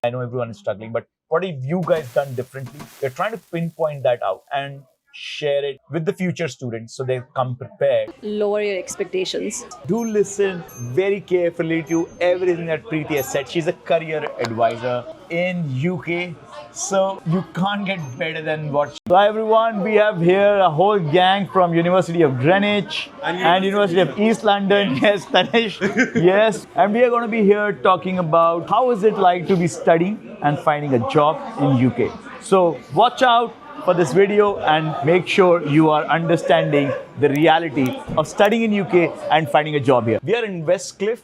I know everyone is struggling, but what have you guys done differently? We're trying to pinpoint that out and share it with the future students so they come prepared. Lower your expectations. Do listen very carefully to everything that Preeti has said. She's a career advisor in UK, so you can't get better than what. So everyone, we have here a whole gang from University of Greenwich and University of East London. Yes, Tanish. Yes, and we are going to be here talking about how is it like to be studying and finding a job in UK. So watch out for this video and make sure you are understanding the reality of studying in UK and finding a job here. We are in Westcliff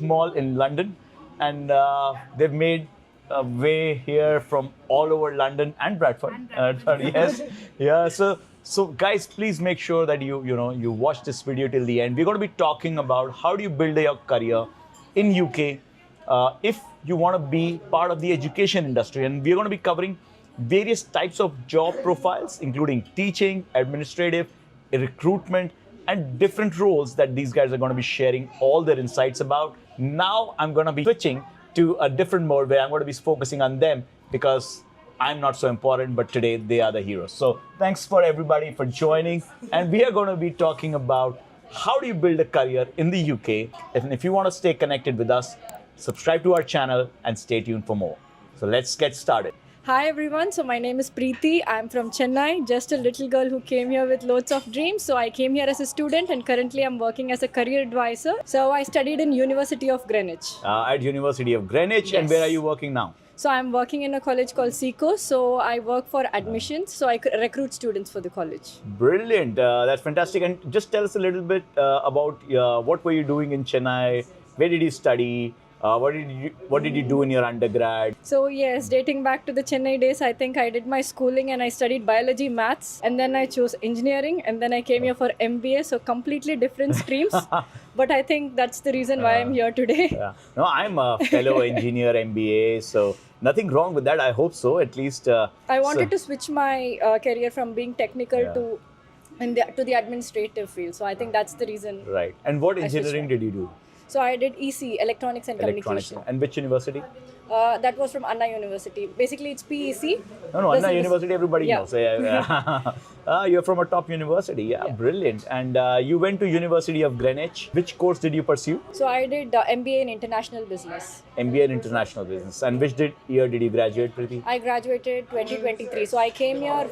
Mall in London, and they've made a way here from all over London and Bradford. Yes, yeah. So guys, please make sure that you watch this video till the end. We're going to be talking about how do you build your career in UK if you want to be part of the education industry, and we're going to be covering various types of job profiles, including teaching, administrative, recruitment, and different roles that these guys are going to be sharing all their insights about. Now I'm going to be switching to a different mode where I'm going to be focusing on them because I'm not so important, but today they are the heroes. So thanks for everybody for joining. And we are going to be talking about how do you build a career in the UK. And if you want to stay connected with us, subscribe to our channel and stay tuned for more. So let's get started. Hi everyone, so my name is Preeti. I'm from Chennai, just a little girl who came here with loads of dreams. So I came here as a student and currently I'm working as a career advisor. So I studied in University of Greenwich. At University of Greenwich. And Yes. where are you working now? So I'm working in a college called SECO. So I work for admissions. So I recruit students for the college. Brilliant. That's fantastic. And just tell us a little bit about what were you doing in Chennai? Where did you study? What did you do in your undergrad? So yes, dating back to the Chennai days, I think I did my schooling and I studied biology, maths, and then I chose engineering, and then I came here for MBA. So completely different streams, but I think that's the reason why I'm here today. Yeah. No, I'm a fellow engineer MBA, so nothing wrong with that. I hope so. At least I wanted to switch my career from being technical to the administrative field. So I think that's the reason. Right. And what switched engineering did you do? So I did EC, Electronics and Electronics. Communication. And which university? That was from Anna University. Basically, it's PEC. No, This Anna is- University, everybody Yeah. knows. You're from a top university. Yeah, brilliant. And you went to University of Greenwich. Which course did you pursue? So I did MBA in International Business. MBA in International Business. And which year did you graduate, Preeti? I graduated 2023. So I came here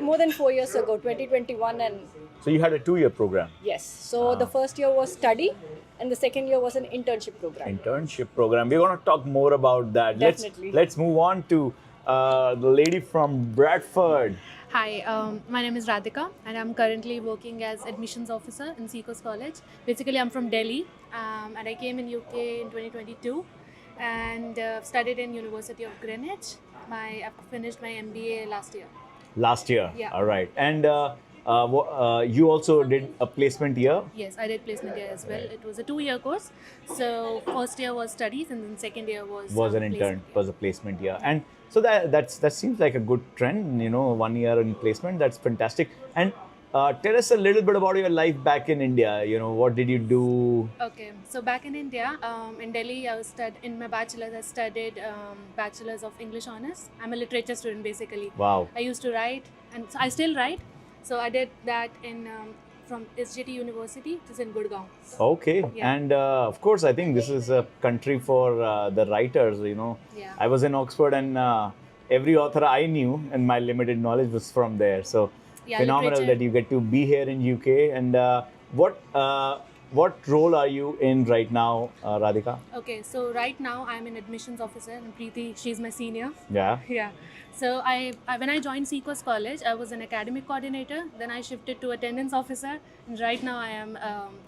more than 4 years ago, 2021, and So you had a 2-year program. yes. So the first year was study, and the second year was an internship program. Internship program. We're going to talk more about that. Definitely. Let's move on to the lady from Bradford. Hi, my name is Radhika and I'm currently working as admissions officer in Seacoast College. Basically, I'm from Delhi and I came in UK in 2022 and studied in University of Greenwich. I finished my MBA last year. Last year. Yeah. All right. And you also did a placement year. Yes, I did placement year as well. It was a 2-year course. So first year was studies and then second year was An intern. placement. Was a placement year. And so that seems like a good trend. 1 year in placement. That's fantastic. And tell us a little bit about your life back in India. What did you do? Okay, so back in India, in Delhi, I was in my bachelor's. I studied bachelor's of English honors. I'm a literature student basically. Wow. I used to write, and so I still write. So I did that in from SJT University, which is in Gurgaon. Okay. Yeah. And of course, I think this is a country for the writers. Yeah. I was in Oxford, and every author I knew, and my limited knowledge was from there. So Yeah, phenomenal literature. that you get to be here in UK. And what role are you in right now, Radhika? Okay, so right now I'm an admissions officer, and Preeti, she's my senior. Yeah. Yeah. So I when I joined Seacoast College, I was an academic coordinator. Then I shifted to attendance officer, and right now I am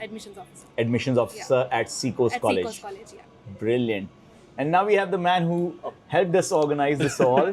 admissions officer Admissions officer at Seacoast at College. Seacoast College. Yeah. Brilliant. And now we have the man who helped us organize this all.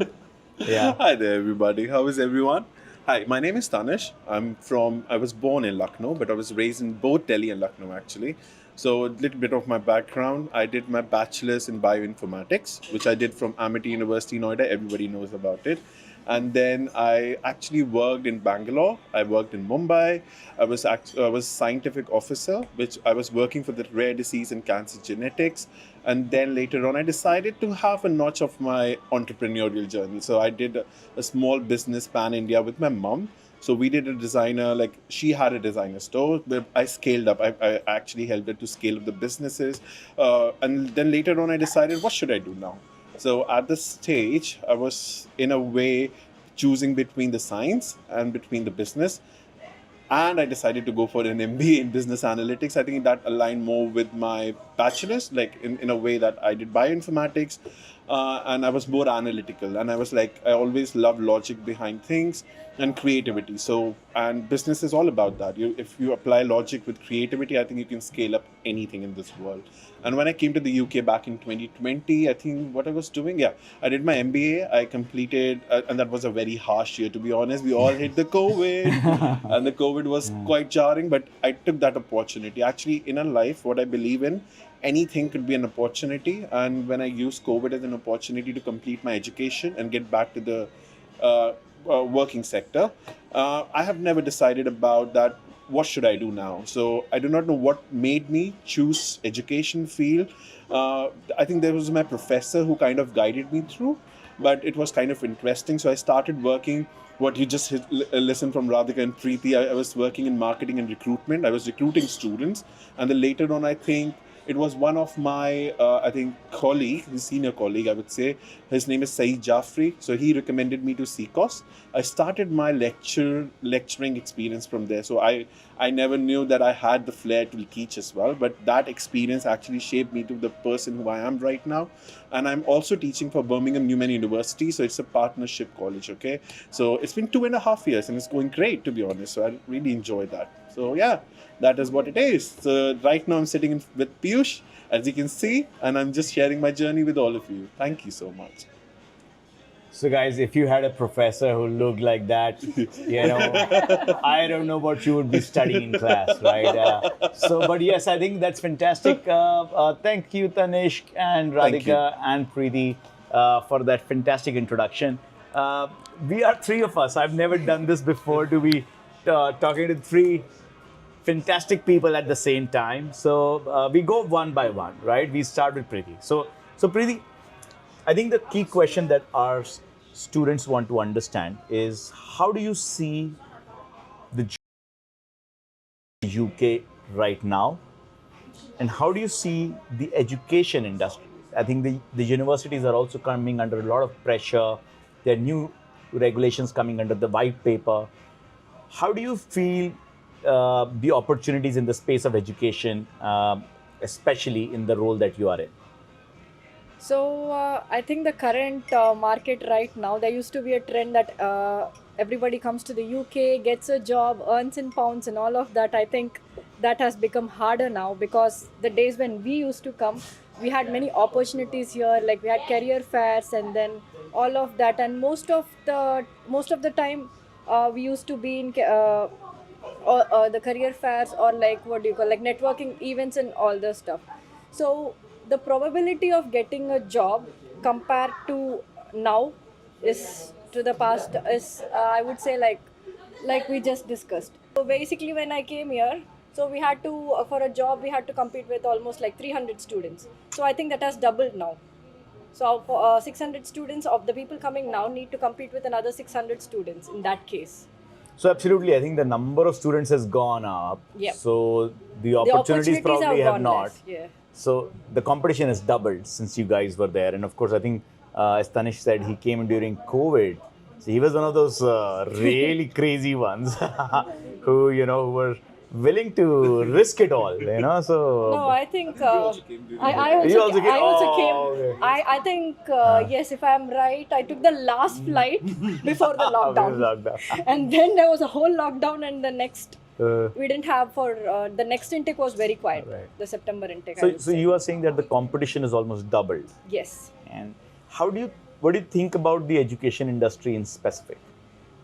Yeah. Hi there, everybody. How is everyone? Hi, my name is Tanish. I was born in Lucknow, but I was raised in both Delhi and Lucknow actually. So a little bit of my background. I did my bachelor's in bioinformatics, which I did from Amity University, Noida. Everybody knows about it. And then I actually worked in Bangalore. I worked in Mumbai. I was scientific officer, which I was working for the rare disease and cancer genetics. And then later on, I decided to have a notch of my entrepreneurial journey. So I did a small business pan India with my mom. So we did a designer, like she had a designer store. But I scaled up. I actually helped her to scale up the businesses. And then later on, I decided, what should I do now? So at this stage, I was in a way choosing between the science and between the business. And I decided to go for an MBA in business analytics. I think that aligned more with my bachelor's, like in a way that I did bioinformatics, and I was more analytical. And I was like, I always love logic behind things and creativity. So, and business is all about that. If you apply logic with creativity, I think you can scale up anything in this world. And when I came to the UK back in 2020, I think what I was doing, yeah, I did my MBA. I completed, and that was a very harsh year, to be honest. We all hit the COVID, and the COVID was quite jarring, but I took that opportunity. Actually, in a life, what I believe in, anything could be an opportunity. And when I used COVID as an opportunity to complete my education and get back to the working sector, I have never decided about that. What should I do now? So I do not know what made me choose education field. I think there was my professor who kind of guided me through, but it was kind of interesting. So I started working. What you just listened from Radhika and Preeti, I was working in marketing and recruitment. I was recruiting students, and then later on, I think it was one of my, colleague, his senior colleague, I would say. His name is Saeed Jaffrey. So he recommended me to CCOS. I started my lecturing experience from there. So I never knew that I had the flair to teach as well. But that experience actually shaped me to the person who I am right now. And I'm also teaching for Birmingham Newman University. So it's a partnership college, okay? So it's been 2.5 years and it's going great, to be honest. So I really enjoyed that. So yeah, that is what it is. So right now I'm sitting with Piyush, as you can see, and I'm just sharing my journey with all of you. Thank you so much. So, guys, if you had a professor who looked like that, I don't know what you would be studying in class, right? But yes, I think that's fantastic. Thank you, Tanishq and Radhika and Preeti, for that fantastic introduction. We are three of us. I've never done this before, to be talking to three fantastic people at the same time. So we go one by one, right? We start with Preeti. So Preeti, I think the key question that our students want to understand is, how do you see the UK right now, and how do you see the education industry? I think the universities are also coming under a lot of pressure. There are new regulations coming under the white paper. How do you feel the opportunities in the space of education, especially in the role that you are in? So I think the current market right now, there used to be a trend that everybody comes to the UK, gets a job, earns in pounds and all of that. I think that has become harder now, because the days when we used to come, we had many opportunities here, like we had career fairs and then all of that. And most of the time we used to be in the career fairs, or like like networking events and all the stuff. So the probability of getting a job compared to now is to the past is I would say like we just discussed. So basically when I came here, so we had to for a job we had to compete with almost like 300 students. So I think that has doubled now. So for 600 students of the people coming now need to compete with another 600 students in that case. So absolutely, I think the number of students has gone up. Yep. So the opportunities probably have not. Less, yeah. So the competition has doubled since you guys were there. And of course, I think as Tanishq said, he came during COVID. So he was one of those really crazy ones who were willing to risk it all, so... No, I think I also came. Okay. I think yes, if I'm right, I took the last flight before the lockdown. And then there was a whole lockdown, and the next we didn't have for the next intake was very quiet. Right. The September intake. So you are saying that the competition is almost doubled. Yes. And what do you think about the education industry in specific?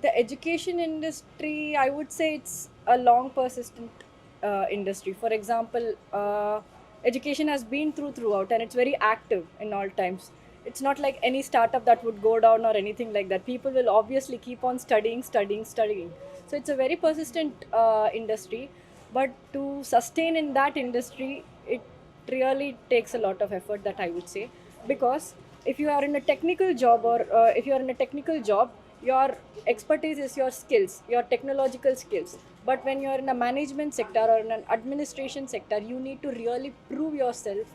The education industry, I would say it's a long persistent industry. For example, education has been throughout, and it's very active in all times. It's not like any startup that would go down or anything like that. People will obviously keep on studying. So it's a very persistent industry. But to sustain in that industry, really takes a lot of effort, that I would say, because if you are in a technical job, or if you are in a technical job, your expertise is your skills, your technological skills. But when you are in a management sector or in an administration sector, you need to really prove yourself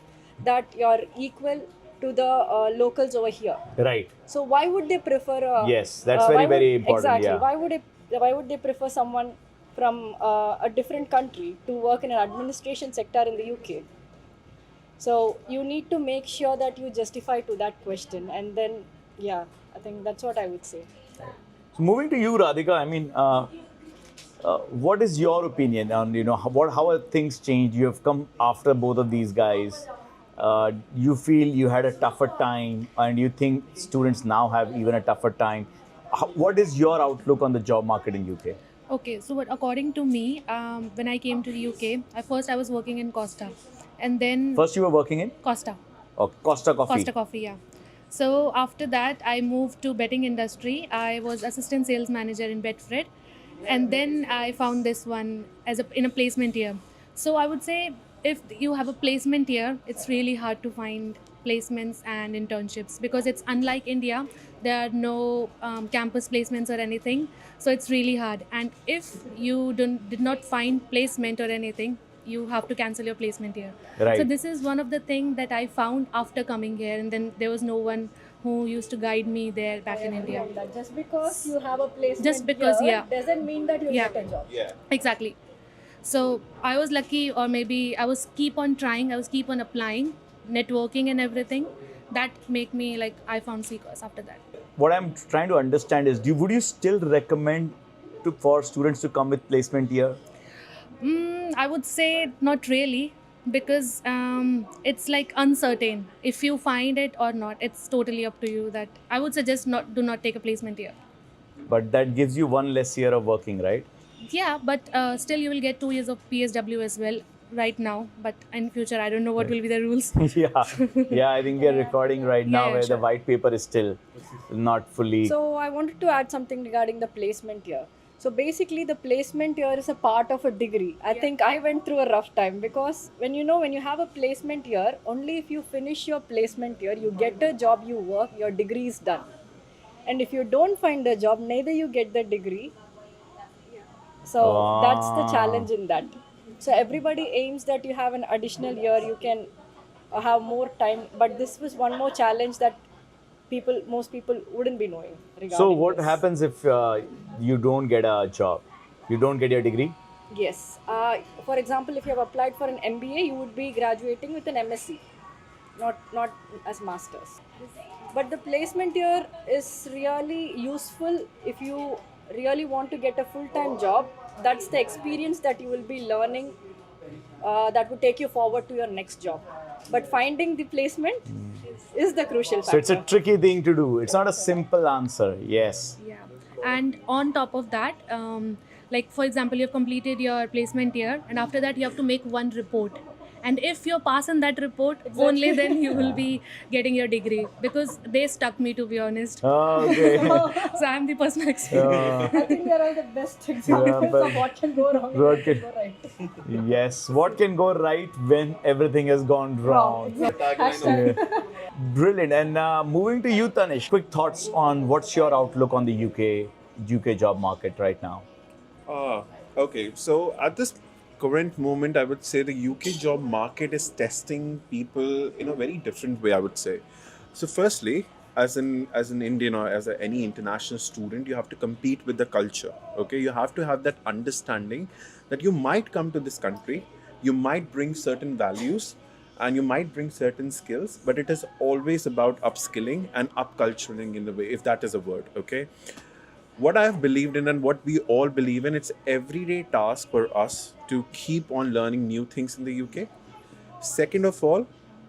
that you're equal to the locals over here. Right. So why would they prefer? Yes, that's why very important, Exactly. yeah. Why would they prefer someone from a different country to work in an administration sector in the UK? So you need to make sure that you justify to that question, and then yeah, I think that's what I would say. So moving to you, Radhika, I mean, what is your opinion on how have things changed? You have come after both of these guys. You feel you had a tougher time, and you think students now have even a tougher time. What is your outlook on the job market in UK? Okay, so what according to me, when I came to the UK, at first I was working in Costa, and then First, you were working in Costa. Costa Coffee. Costa Coffee, yeah. So after that, I moved to betting industry. I was assistant sales manager in Betfred, and then I found this one in a placement year. So I would say if you have a placement year, it's really hard to find placements and internships because it's unlike India. There are no campus placements or anything, so it's really hard. And if you did not find placement or anything, you have to cancel your placement year. Right. So this is one of the things that I found after coming here, and then there was no one who used to guide me there back in India. That just because you have a placement Just because, here yeah. doesn't mean that you Yeah. get a job. Yeah. Exactly. So I was lucky, or maybe I was keep on trying, I was keep on applying, networking and everything. That make me like I found Seekers after that. What I'm trying to understand is, would you still recommend for students to come with placement year? I would say not really, because it's like uncertain if you find it or not. It's totally up to you. That I would suggest do not take a placement year. But that gives you one less year of working, right? Yeah, but still you will get 2 years of PSW as well right now. But in future, I don't know what will be the rules. yeah. I think we are recording right now Yeah, where sure. the white paper is still not fully. So I wanted to add something regarding the placement year. So basically, the placement year is a part of a degree. I think I went through a rough time because when you have a placement year, only if you finish your placement year, you get a job, you work, your degree is done. And if you don't find a job, neither you get the degree. So that's the challenge in that. So everybody aims that you have an additional year, you can have more time. But this was one more challenge that most people wouldn't be knowing regarding So what this. happens if you don't get a job? You don't get your degree? Yes. For example, if you have applied for an MBA, you would be graduating with an MSc, not as masters. But the placement year is really useful if you really want to get a full-time job. That's the experience that you will be learning that would take you forward to your next job. But finding the placement is the crucial factor. So it's a tricky thing to do. It's not a simple answer. Yes. Yeah. And on top of that, like for example, you've completed your placement year, and after that you have to make one report. And if you're passing that report, only then you will be getting your degree, because they stuck me, to be honest. Okay. So I'm the personal experience. I think they are all the best examples but of what can go wrong what and can- what can go right. Yes. What can go right when everything has gone wrong? Hashtag. Brilliant. And moving to you, Tanish, quick thoughts on what's your outlook on the UK job market right now? Okay. So at this current moment, I would say the UK job market is testing people in a very different way, I would say. So firstly, as an Indian or as any international student, you have to compete with the culture. Okay, you have to have that understanding that you might come to this country, you might bring certain values, and you might bring certain skills, but it is always about upskilling and upculturing in the way, if that is a word. Okay. What I have believed in and what we all believe in, it's everyday task for us to keep on learning new things in the UK. Second of all,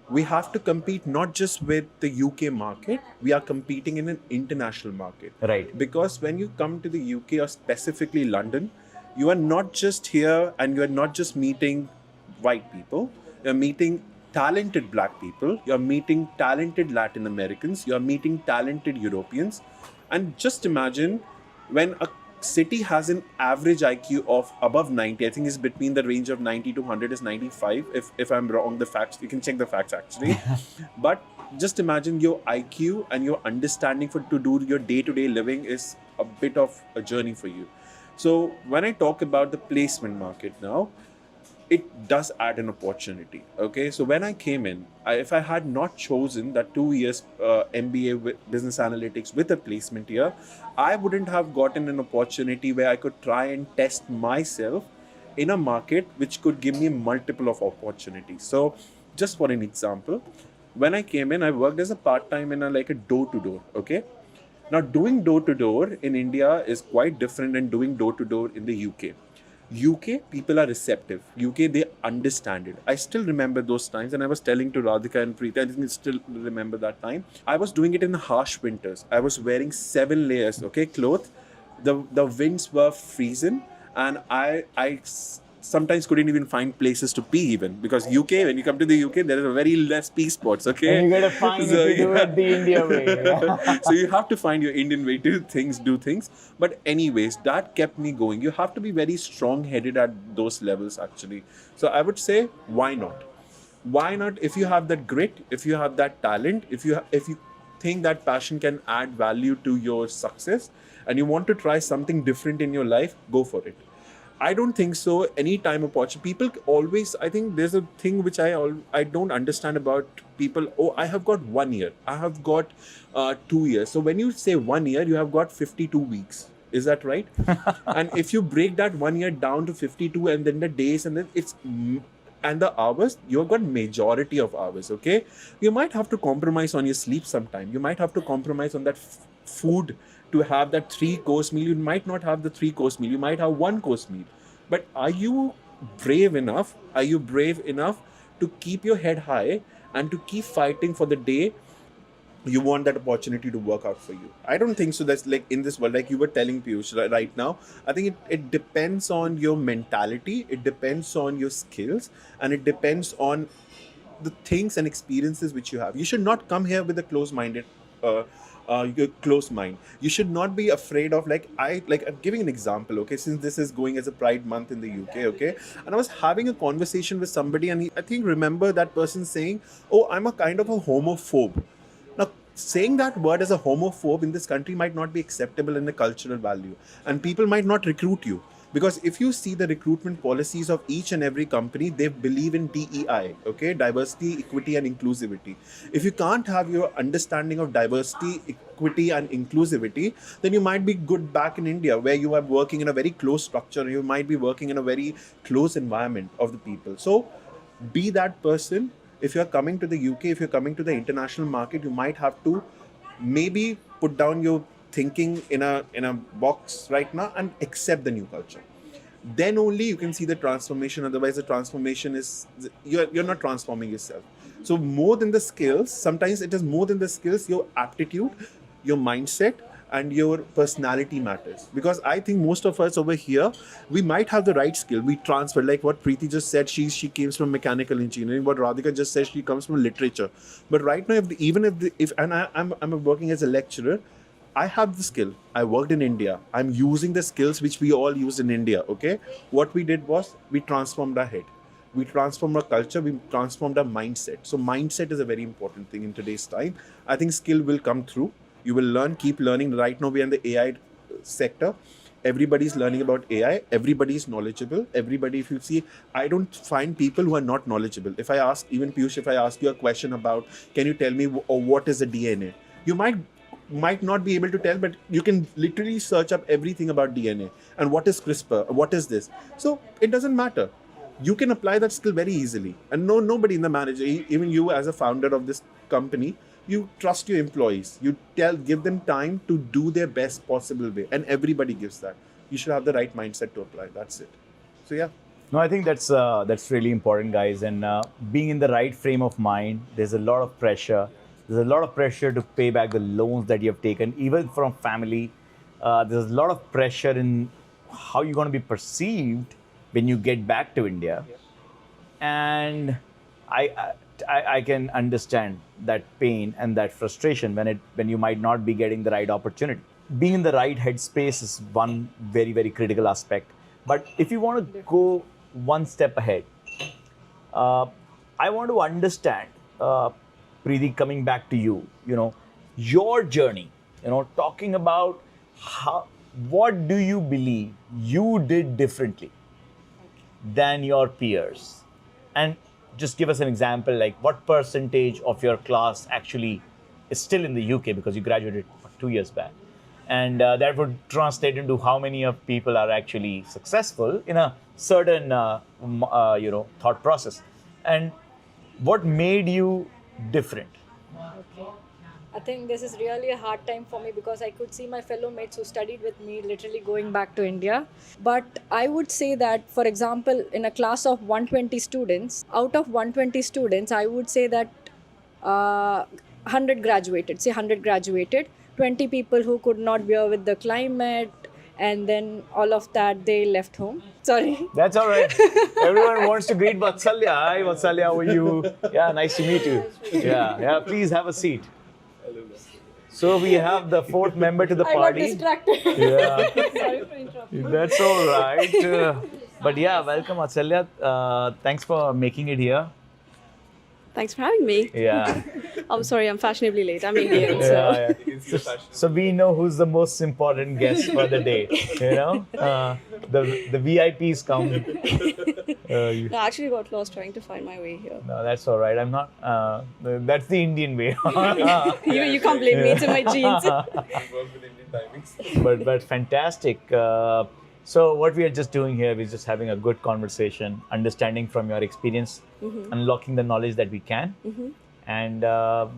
we have to compete not just with the UK market, we are competing in an international market. Right. Because when you come to the UK or specifically London, you are not just here and you are not just meeting white people, you're meeting talented black people, you're meeting talented Latin Americans, you're meeting talented Europeans. And just imagine when a City has an average IQ of above 90. I think it's between the range of 90 to 100 is 95. If I'm wrong, the facts, you can check the facts actually. But just imagine your IQ and your understanding for to do your day-to-day living is a bit of a journey for you. So when I talk about the placement market now, it does add an opportunity. Okay, so when I came in, if I had not chosen that 2 years MBA with business analytics with a placement year, I wouldn't have gotten an opportunity where I could try and test myself in a market which could give me multiple of opportunities. So, just for an example, when I came in, I worked as a part time in a like a door to door. Okay, now doing door to door in India is quite different than doing door to door in the UK. UK people are receptive. UK they understand it. I still remember those times, and I was telling to Radhika and Preeti, I think I still remember that time. I was doing it in the harsh winters. I was wearing 7 layers, okay, clothes. The winds were freezing, and I sometimes couldn't even find places to pee even because UK when you come to the UK there are very less pee spots. Okay, And you gotta find So, if you do yeah. it the India way. So you have to find your Indian way to do things. But anyways, that kept me going. You have to be very strong-headed at those levels actually. So I would say, why not? Why not? If you have that grit, if you have that talent, if you think that passion can add value to your success, and you want to try something different in your life, go for it. I don't think so. Anytime opportunity, people always. I think there's a thing which I don't understand about people. Oh, I have got 1 year. I have got 2 years. So when you say 1 year, you have got 52 weeks. Is that right? And if you break that 1 year down to 52, and then the days, and then and the hours, you've got majority of hours. Okay, you might have to compromise on your sleep sometime. You might have to compromise on that food to have that 3-course meal. You might not have the 3-course meal. You might have 1-course meal. But are you brave enough? Are you brave enough to keep your head high and to keep fighting for the day you want that opportunity to work out for you? I don't think so. That's like in this world, like you were telling Piyush right now. I think it depends on your mentality, it depends on your skills, and it depends on the things and experiences which you have. You should not come here with a closed-minded your close mind. You should not be afraid of I'm giving an example, okay, since this is going as a Pride month in the UK, okay, and I was having a conversation with somebody, and I think remember that person saying, oh, I'm a kind of a homophobe. Now, saying that word as a homophobe in this country might not be acceptable in the cultural value, and people might not recruit you. Because if you see the recruitment policies of each and every company, they believe in DEI, okay, diversity, equity, and inclusivity. If you can't have your understanding of diversity, equity, and inclusivity, then you might be good back in India, where you are working in a very close structure. You might be working in a very close environment of the people. So, be that person. If you're coming to the UK, if you're coming to the international market, you might have to maybe put down your thinking in a box right now and accept the new culture. Then only you can see the transformation. Otherwise, the transformation is you're not transforming yourself. So more than the skills, sometimes it is more than the skills. Your aptitude, your mindset, and your personality matters. Because I think most of us over here, we might have the right skill. We transfer, like what Preeti just said. She came from mechanical engineering. What Radhika just said, she comes from literature. But right now, I'm working as a lecturer, I have the skill. I worked in India. I'm using the skills which we all use in India. Okay. What we did was we transformed our head. We transformed our culture. We transformed our mindset. So mindset is a very important thing in today's time. I think skill will come through. You will learn, keep learning. Right now we are in the AI sector. Everybody's learning about AI. Everybody's knowledgeable. Everybody, if you see, I don't find people who are not knowledgeable. If I ask, even Piyush, if I ask you a question about, can you tell me what is a DNA? You might not be able to tell, but you can literally search up everything about DNA and what is CRISPR, what is this. So it doesn't matter. You can apply that skill very easily. And nobody in the manager, even you as a founder of this company, you trust your employees. You give them time to do their best possible way, and everybody gives that. You should have the right mindset to apply. That's it. So yeah. No, I think that's really important, guys. And being in the right frame of mind, there's a lot of pressure. There's a lot of pressure to pay back the loans that you have taken, even from family. There's a lot of pressure in how you're going to be perceived when you get back to India. And I can understand that pain and that frustration when you might not be getting the right opportunity. being in the right headspace is one very, very critical aspect. But if you want to go one step ahead, I want to understand, Preeti, coming back to you, your journey, talking about what do you believe you did differently than your peers? And just give us an example, like what percentage of your class actually is still in the UK because you graduated 2 years back. And that would translate into how many of people are actually successful in a certain, thought process. And what made you different? Okay. I think this is really a hard time for me because I could see my fellow mates who studied with me literally going back to India. But I would say that, for example, in a class of 120 students, out of 120 students, I would say that 100 graduated. Say 100 graduated, 20 people who could not bear with the climate, and then all of that, they left home. Sorry. That's all right. Everyone wants to greet Vatsalya. Hi, Vatsalya, how are you? Yeah, nice to meet you. Yeah, please have a seat. So we have the fourth member to the I got party. distracted. Yeah, Sorry for interrupting. that's all right. But yeah, welcome, Vatsalya. Thanks for making it here. Thanks for having me. Yeah. I'm sorry, I'm fashionably late. I'm Indian, so. Yeah. So we know who's the most important guest for the day. The VIPs come. No, I actually got lost trying to find my way here. No, that's all right. I'm not. That's the Indian way. You can't blame me, it's in my genes. but fantastic. So what we are just doing here is just having a good conversation, understanding from your experience, unlocking the knowledge that we can, and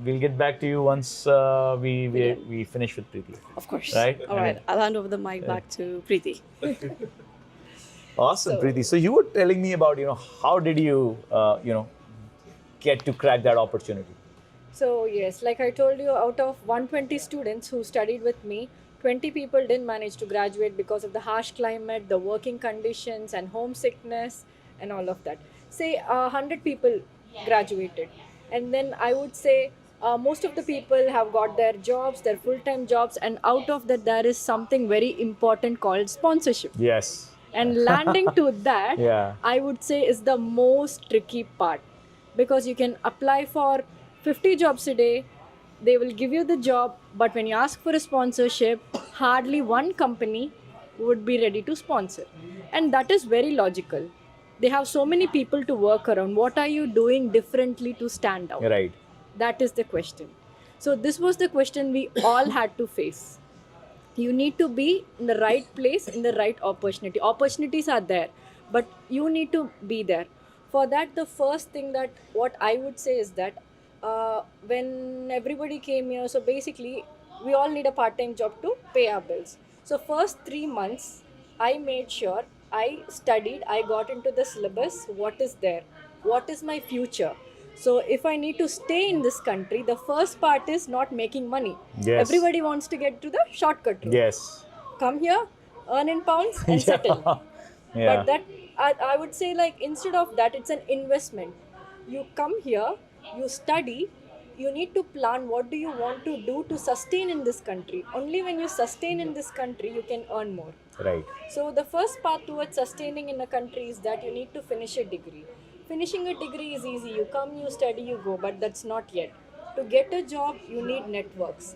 we'll get back to you once we finish with Preeti. Of course. Right? All right, I'll hand over the mic back to Preeti. Awesome, Preeti. So you were telling me about how did you get to crack that opportunity? So yes, like I told you, out of 120 students who studied with me, 20 people didn't manage to graduate because of the harsh climate, the working conditions, and homesickness, and all of that. Say 100 people graduated, and then I would say most of the people have got their jobs, their full-time jobs, and out of that there is something very important called sponsorship. Yes. And landing to that, Yeah. I would say, is the most tricky part, because you can apply for 50 jobs a day, they will give you the job, but when you ask for a sponsorship, hardly one company would be ready to sponsor. And that is very logical. They have so many people to work around. What are you doing differently to stand out? Right. That is the question. So this was the question we all had to face. You need to be in the right place, in the right opportunity. Opportunities are there, but you need to be there. For that, the first thing that what I would say is that when everybody came here, so basically we all need a part-time job to pay our bills. So first 3 months, I made sure I studied, I got into the syllabus, what is there, what is my future. So if I need to stay in this country, the first part is not making money. Yes. Everybody wants to get to the shortcut route. Yes. Come here, earn in pounds and settle. Yeah. But that I would say, like, instead of that, it's an investment. You come here, you study, you need to plan what do you want to do to sustain in this country. Only when you sustain in this country, you can earn more. Right. So the first path towards sustaining in a country is that you need to finish a degree. Finishing a degree is easy. You come, you study, you go, but that's not yet. To get a job, you need networks.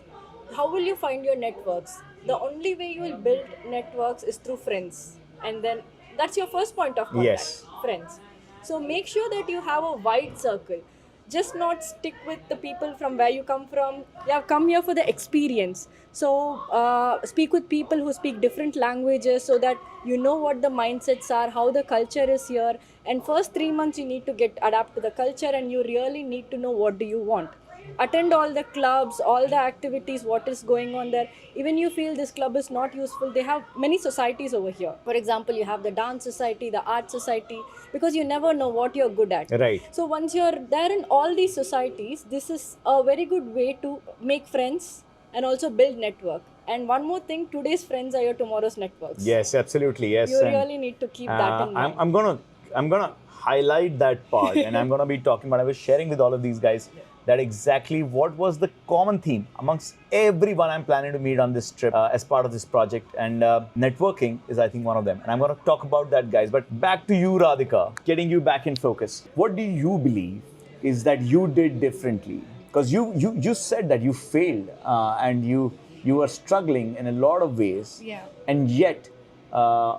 How will you find your networks? The only way you will build networks is through friends. And then that's your first point of contact. Yes. Friends. So make sure that you have a wide circle. Just not stick with the people from where you come from. You have come here for the experience. So speak with people who speak different languages so that you know what the mindsets are, how the culture is here. And first 3 months you need to adapt to the culture, and you really need to know what do you want. Attend all the clubs, all the activities, what is going on there. Even you feel this club is not useful, they have many societies over here. For example, you have the dance society, the art society, because you never know what you're good at. Right. So once you're there in all these societies, this is a very good way to make friends and also build network. And one more thing, today's friends are your tomorrow's networks. Yes, absolutely. Yes. You And, really need to keep that in mind. I'm gonna highlight that part, and I'm gonna be talking about. I was sharing with all of these guys that exactly what was the common theme amongst everyone I'm planning to meet on this trip as part of this project. And networking is, I think, one of them. And I'm going to talk about that, guys. But back to you, Radhika, getting you back in focus. What do you believe is that you did differently? Because you said that you failed and you were struggling in a lot of ways. Yeah. And yet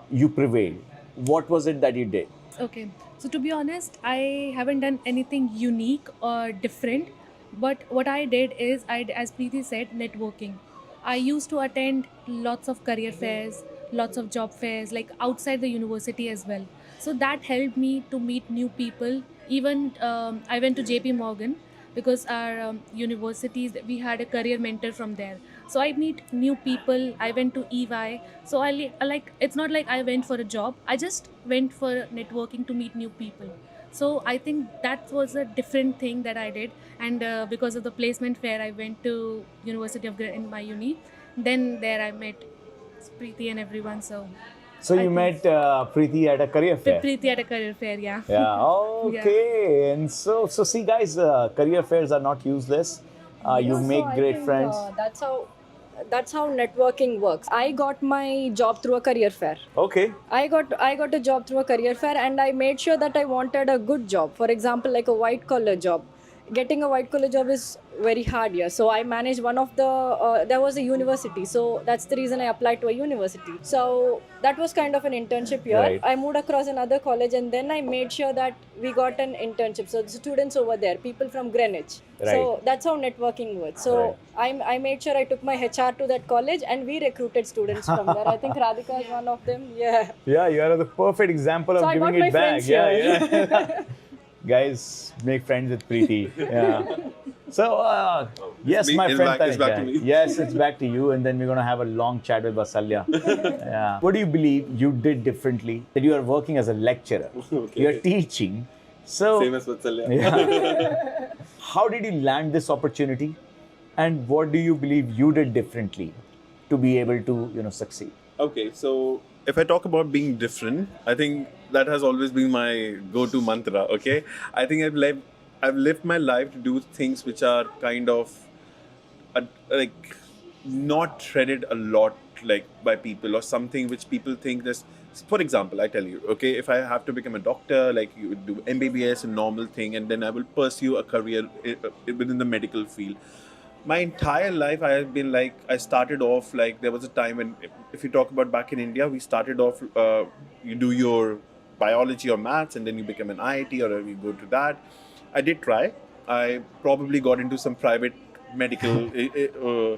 you prevailed. What was it that you did? Okay. So to be honest, I haven't done anything unique or different. But what I did is, as Preeti said, networking. I used to attend lots of career fairs, lots of job fairs, like outside the university as well. So that helped me to meet new people. Even I went to JP Morgan because our universities, we had a career mentor from there. So I meet new people. I went to EY. So like, it's not like I went for a job. I just went for networking to meet new people. So I think that was a different thing that I did. And because of the placement fair, I went to University of in my uni. Then there I met Preeti and everyone. So you met Preeti at a career fair. Preeti at a career fair, yeah. Yeah. Okay. And so see, guys, career fairs are not useless. You So make I great think, friends. that's how networking works. I got my job through a career fair. Okay. I got a job through a career fair, and I made sure that I wanted a good job. For example, like a white collar job. Getting a white collar job is very hard here. So I managed one of the, there was a university. So that's the reason I applied to a university. So that was kind of an internship here. Right. I moved across another college, and then I made sure that we got an internship. So the students over there, people from Greenwich. Right. So that's how networking works. So I made sure I took my HR to that college, and we recruited students from there. I think Radhika is one of them. Yeah. Yeah, you are the perfect example of So I giving got it my back. friends Yeah, here. yeah. Guys, make friends with Preeti. Yeah. So, yes, me. my It's friend. back- it's back to Tanika. me. Yes, it's back to you, and then we're gonna have a long chat with Vasalya. Yeah. What do you believe you did differently? That you are working as a lecturer, Okay. you are teaching. So, Same as Vatsalya. yeah. How did you land this opportunity, and what do you believe you did differently to be able to succeed? Okay, so if I talk about being different, I think that has always been my go-to mantra. Okay, I think I've lived my life to do things which are kind of like not threaded a lot like by people, or something which people think this. For example, I tell you, okay, if I have to become a doctor, like you would do MBBS, a normal thing, and then I will pursue a career within the medical field. My entire life I have been like, I started off like, there was a time when, if you talk about back in India, we started off, you do your biology or maths, and then you become an IIT or you go to that. I did try. I probably got into some private medical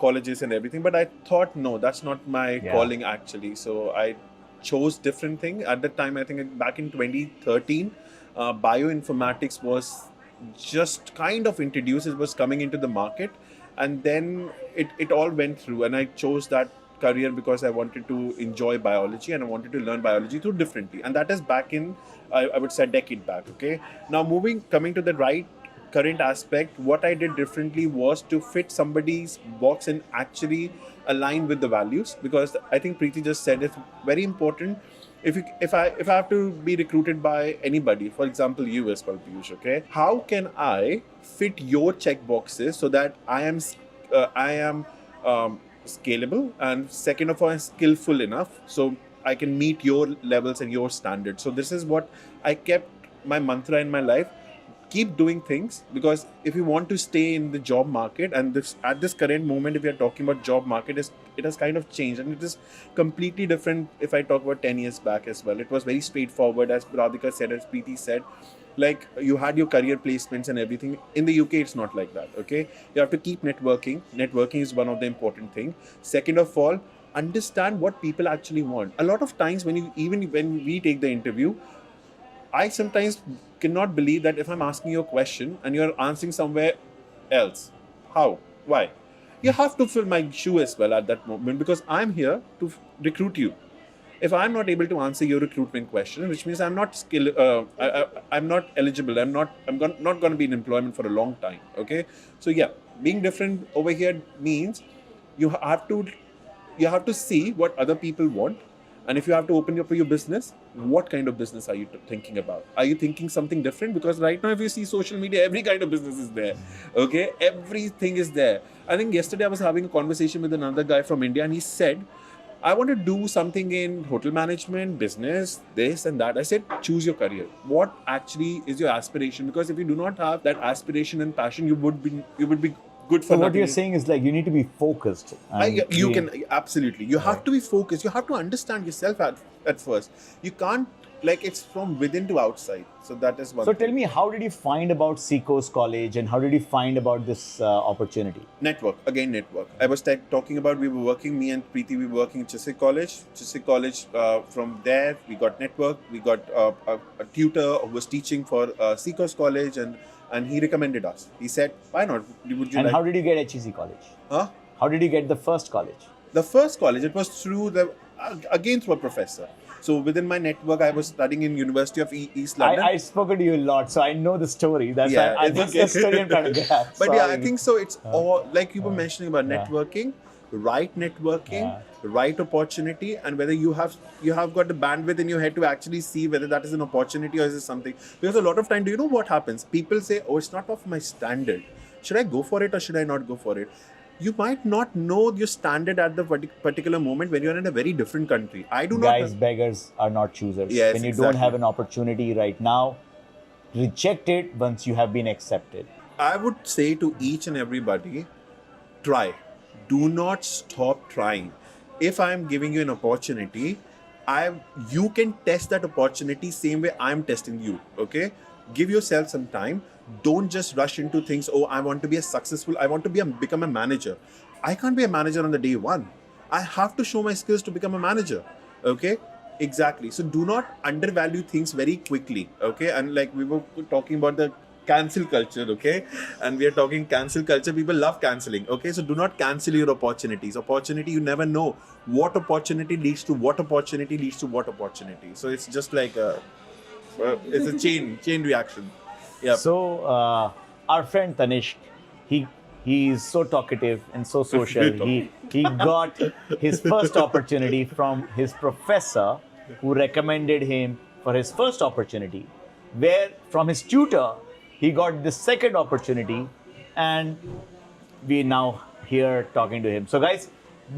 colleges and everything, but I thought, no, that's not my calling actually. So I chose different thing. At that time, I think back in 2013, bioinformatics was just kind of introduced. It was coming into the market, and then it all went through, and I chose that career because I wanted to enjoy biology and I wanted to learn biology through differently, and that is back in I would say a decade back. Okay, now coming to the right current aspect, what I did differently was to fit somebody's box and actually align with the values, because I think Preeti just said it's very important. If I have to be recruited by anybody, for example you as well, Piyush, okay, how can I fit your check boxes so that I am scalable, and second of all, skillful enough so I can meet your levels and your standards. So this is what I kept my mantra in my life. Keep doing things, because if you want to stay in the job market, and at this current moment, if we are talking about job market, it has kind of changed, and it is completely different. If I talk about 10 years back as well, it was very straightforward, as Radhika said, as Preeti said, like you had your career placements and everything. In the UK, it's not like that. Okay, you have to keep networking. Networking is one of the important thing. Second of all, understand what people actually want. A lot of times when we take the interview, I sometimes cannot believe that if I'm asking you a question and you're answering somewhere else. How? Why? You have to fill my shoe as well at that moment, because I'm here to recruit you. If I'm not able to answer your recruitment question, which means I'm not I'm not eligible. I'm not going to be in employment for a long time. Okay. So yeah, being different over here means you have to see what other people want, And if you have to open up your business, what kind of business are you thinking about? Are you thinking something different? Because right now, if you see social media, every kind of business is there. Okay, everything is there. I think yesterday I was having a conversation with another guy from India, and he said, I want to do something in hotel management, business, this and that. I said, choose your career. What actually is your aspiration? Because if you do not have that aspiration and passion, you would be good for So what nothing. you're saying is like you need to be focused. and You be- can absolutely. You have to be focused. You have to understand yourself at first. You can't like it's from within to outside. So that is one. So thing. tell me, how did you find about Seacoast College and how did you find about this opportunity? Network again. Network. I was talking about. We were working. Me and Preeti. We were working at Chiswick College. Chiswick College. From there, we got network. We got a tutor who was teaching for Seacoast College, and he recommended us. He said, "Why not? Would you And like?" how did you get HEC College? Huh? How did you get the first college? The first college, it was through again through a professor. So within my network, I was studying in University of East London. I've spoken to you a lot, so I know the story. That's Yeah, why it's that's okay. the story I'm trying to get. But yeah, I Sorry. think so. It's all like you were mentioning about Yeah. networking, right networking, Yeah. right opportunity, and whether you have got the bandwidth in your head to actually see whether that is an opportunity or is it something. Because a lot of time, do you know what happens? People say, "Oh, it's not of my standard. Should I go for it or should I not go for it?" You might not know your standard at the particular moment when you're in a very different country. I do Guys, not. beggars are not choosers. Yes, when you exactly. don't have an opportunity right now, reject it once you have been accepted. I would say to each and everybody, try. Do not stop trying. If I am giving you an opportunity, you can test that opportunity same way I'm testing you. Okay? Give yourself some time. Don't just rush into things. Oh, I want to be I want to become a manager. I can't be a manager on the day one. I have to show my skills to become a manager. Okay? Exactly. So do not undervalue things very quickly. Okay? And like we were talking about the cancel culture, okay? And we are talking cancel culture. People love canceling, okay? So do not cancel your opportunities. Opportunity, you never know what opportunity leads to what opportunity leads to what opportunity. So it's just like it's a chain reaction. Yeah. So our friend Tanishq, he is so talkative and so social. He got his first opportunity from his professor, who recommended him for his first opportunity. Where from his tutor, he got the second opportunity, and we now here talking to him. So guys,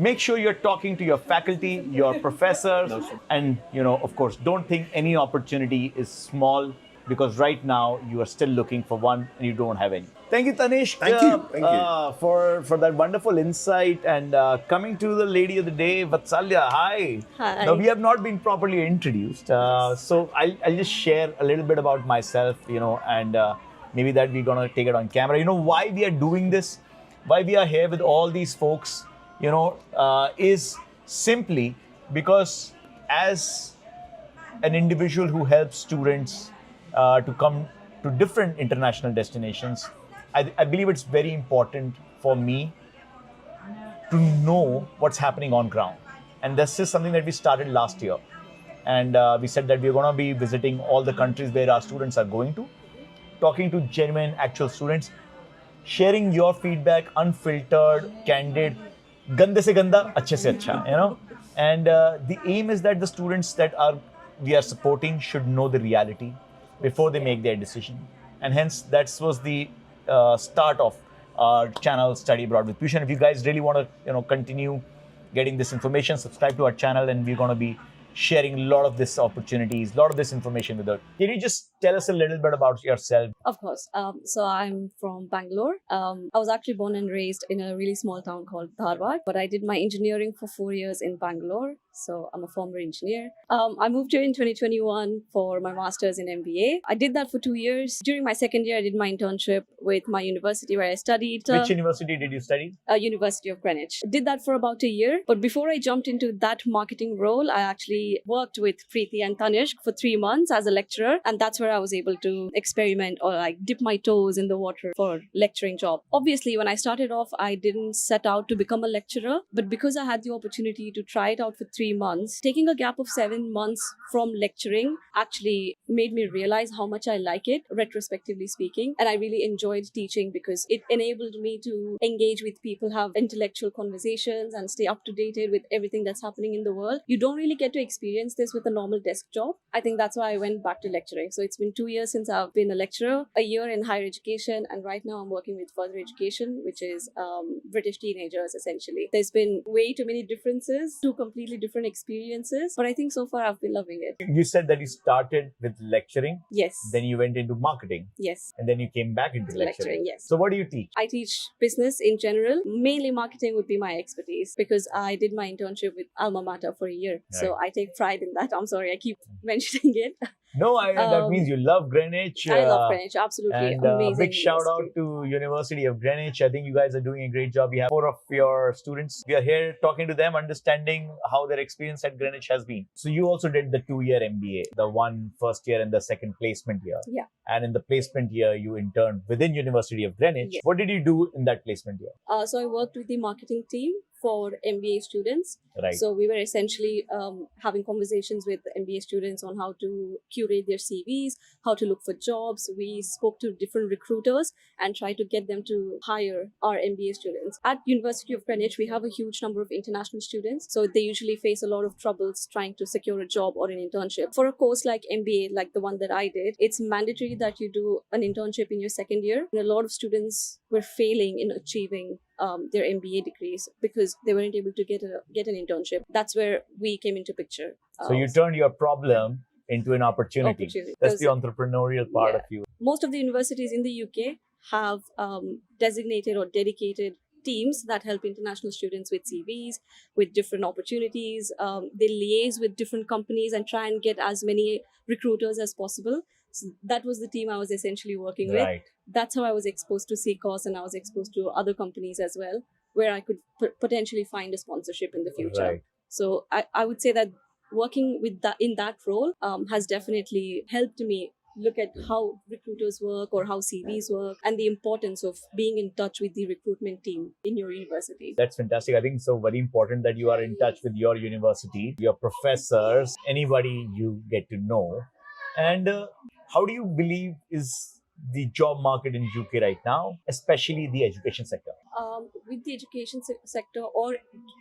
make sure you're talking to your faculty, your professors, and of course, don't think any opportunity is small, because right now you are still looking for one and you don't have any. Thank you, Tanishq. Thank you. For that wonderful insight. And coming to the lady of the day, Vatsalya. Hi. Hi. Now we have not been properly introduced, so I'll just share a little bit about myself, and maybe that we're gonna take it on camera. Why we are doing this, why we are here with all these folks, is simply because as an individual who helps students to come to different international destinations, I believe it's very important for me to know what's happening on ground. And this is something that we started last year. And we said that we're going to be visiting all the countries where our students are going to, talking to genuine, actual students, sharing your feedback, unfiltered, candid, gande se ganda, achhe se acha, And the aim is that the students that we are supporting should know the reality before they make their decision. And hence, that was the start of our channel, Study Abroad with Piyush. If you guys really want to, continue getting this information, subscribe to our channel, and we're going to be sharing a lot of this opportunities, a lot of this information with us. Can you just tell us a little bit about yourself? Of course. So I'm from Bangalore. I was actually born and raised in a really small town called Dharwad, but I did my engineering for 4 years in Bangalore. So I'm a former engineer. I moved here in 2021 for my master's in MBA. I did that for 2 years. During my second year, I did my internship with my university where I studied. Which university did you study? University of Greenwich. Did that for about a year. But before I jumped into that marketing role, I actually worked with Preeti and Tanishq for 3 months as a lecturer. And that's where I was able to experiment or like dip my toes in the water for lecturing job. Obviously, when I started off, I didn't set out to become a lecturer, but because I had the opportunity to try it out for 3 months, taking a gap of 7 months from lecturing actually made me realize how much I like it, retrospectively speaking. And I really enjoyed teaching because it enabled me to engage with people, have intellectual conversations, and stay up to date with everything that's happening in the world. You don't really get to experience this with a normal desk job. I think that's why I went back to lecturing. So it's been 2 years since I've been a lecturer, a year in higher education, and right now I'm working with further education, which is British teenagers essentially. There's been way too many differences, two completely different experiences, but I think so far I've been loving it. You said that you started with lecturing, Yes. then you went into marketing, Yes. and then you came back into lecturing. Yes. So what do you teach? I teach business in general. Mainly marketing would be my expertise because I did my internship with Alma Mater for a year. So I take pride in that. I'm sorry, I keep mentioning it. No, that means you love Greenwich. I love Greenwich, absolutely. And Amazing. big shout out university. to University of Greenwich. I think you guys are doing a great job. You have 4 of your students. We are here talking to them, understanding how their experience at Greenwich has been. So you also did the 2-year MBA, the one first year and the second placement year. Yeah. And in the placement year, you interned within University of Greenwich. Yes. What did you do in that placement year? So I worked with the marketing team for MBA students. Right. So we were essentially having conversations with the MBA students on how to curate their CVs, how to look for jobs. We spoke to different recruiters and tried to get them to hire our MBA students. At University of Greenwich, we have a huge number of international students. So they usually face a lot of troubles trying to secure a job or an internship. For a course like MBA, like the one that I did, it's mandatory that you do an internship in your second year. And a lot of students were failing in achieving their MBA degrees because they weren't able to get an internship. That's where we came into picture. So you turned your problem into an opportunity. That's the entrepreneurial part of you. Most of the universities in the UK have designated or dedicated teams that help international students with CVs, with different opportunities. They liaise with different companies and try and get as many recruiters as possible. So that was the team I was essentially working with. Right. That's how I was exposed to CCOS, and I was exposed to other companies as well, where I could potentially find a sponsorship in the future. Right. So I would say that working with that in that role has definitely helped me look at how recruiters work or how CVs work and the importance of being in touch with the recruitment team in your university. That's fantastic. I think it's so very important that you are in touch with your university, your professors, anybody you get to know. And how do you believe is the job market in UK right now, especially the education sector? With the education sector, or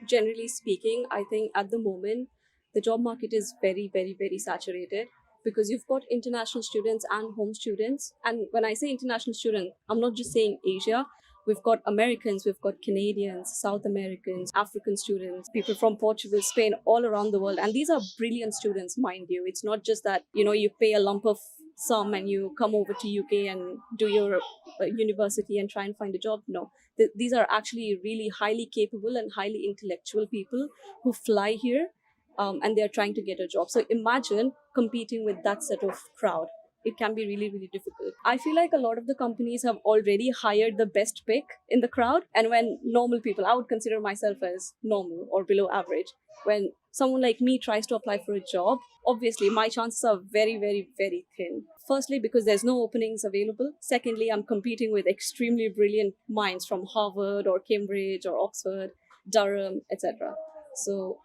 generally speaking, I think at the moment, the job market is very, very, very saturated because you've got international students and home students. And when I say international student, I'm not just saying Asia. We've got Americans, we've got Canadians, South Americans, African students, people from Portugal, Spain, all around the world. And these are brilliant students, mind you. It's not just that, you pay a lump of sum and you come over to UK and do your university and try and find a job. No, these are actually really highly capable and highly intellectual people who fly here and they're trying to get a job. So imagine competing with that set of crowd. It can be really, really difficult. I feel like a lot of the companies have already hired the best pick in the crowd. And when normal people, I would consider myself as normal or below average, when someone like me tries to apply for a job, obviously my chances are very, very, very thin. Firstly, because there's no openings available. Secondly, I'm competing with extremely brilliant minds from Harvard or Cambridge or Oxford, Durham, etc. So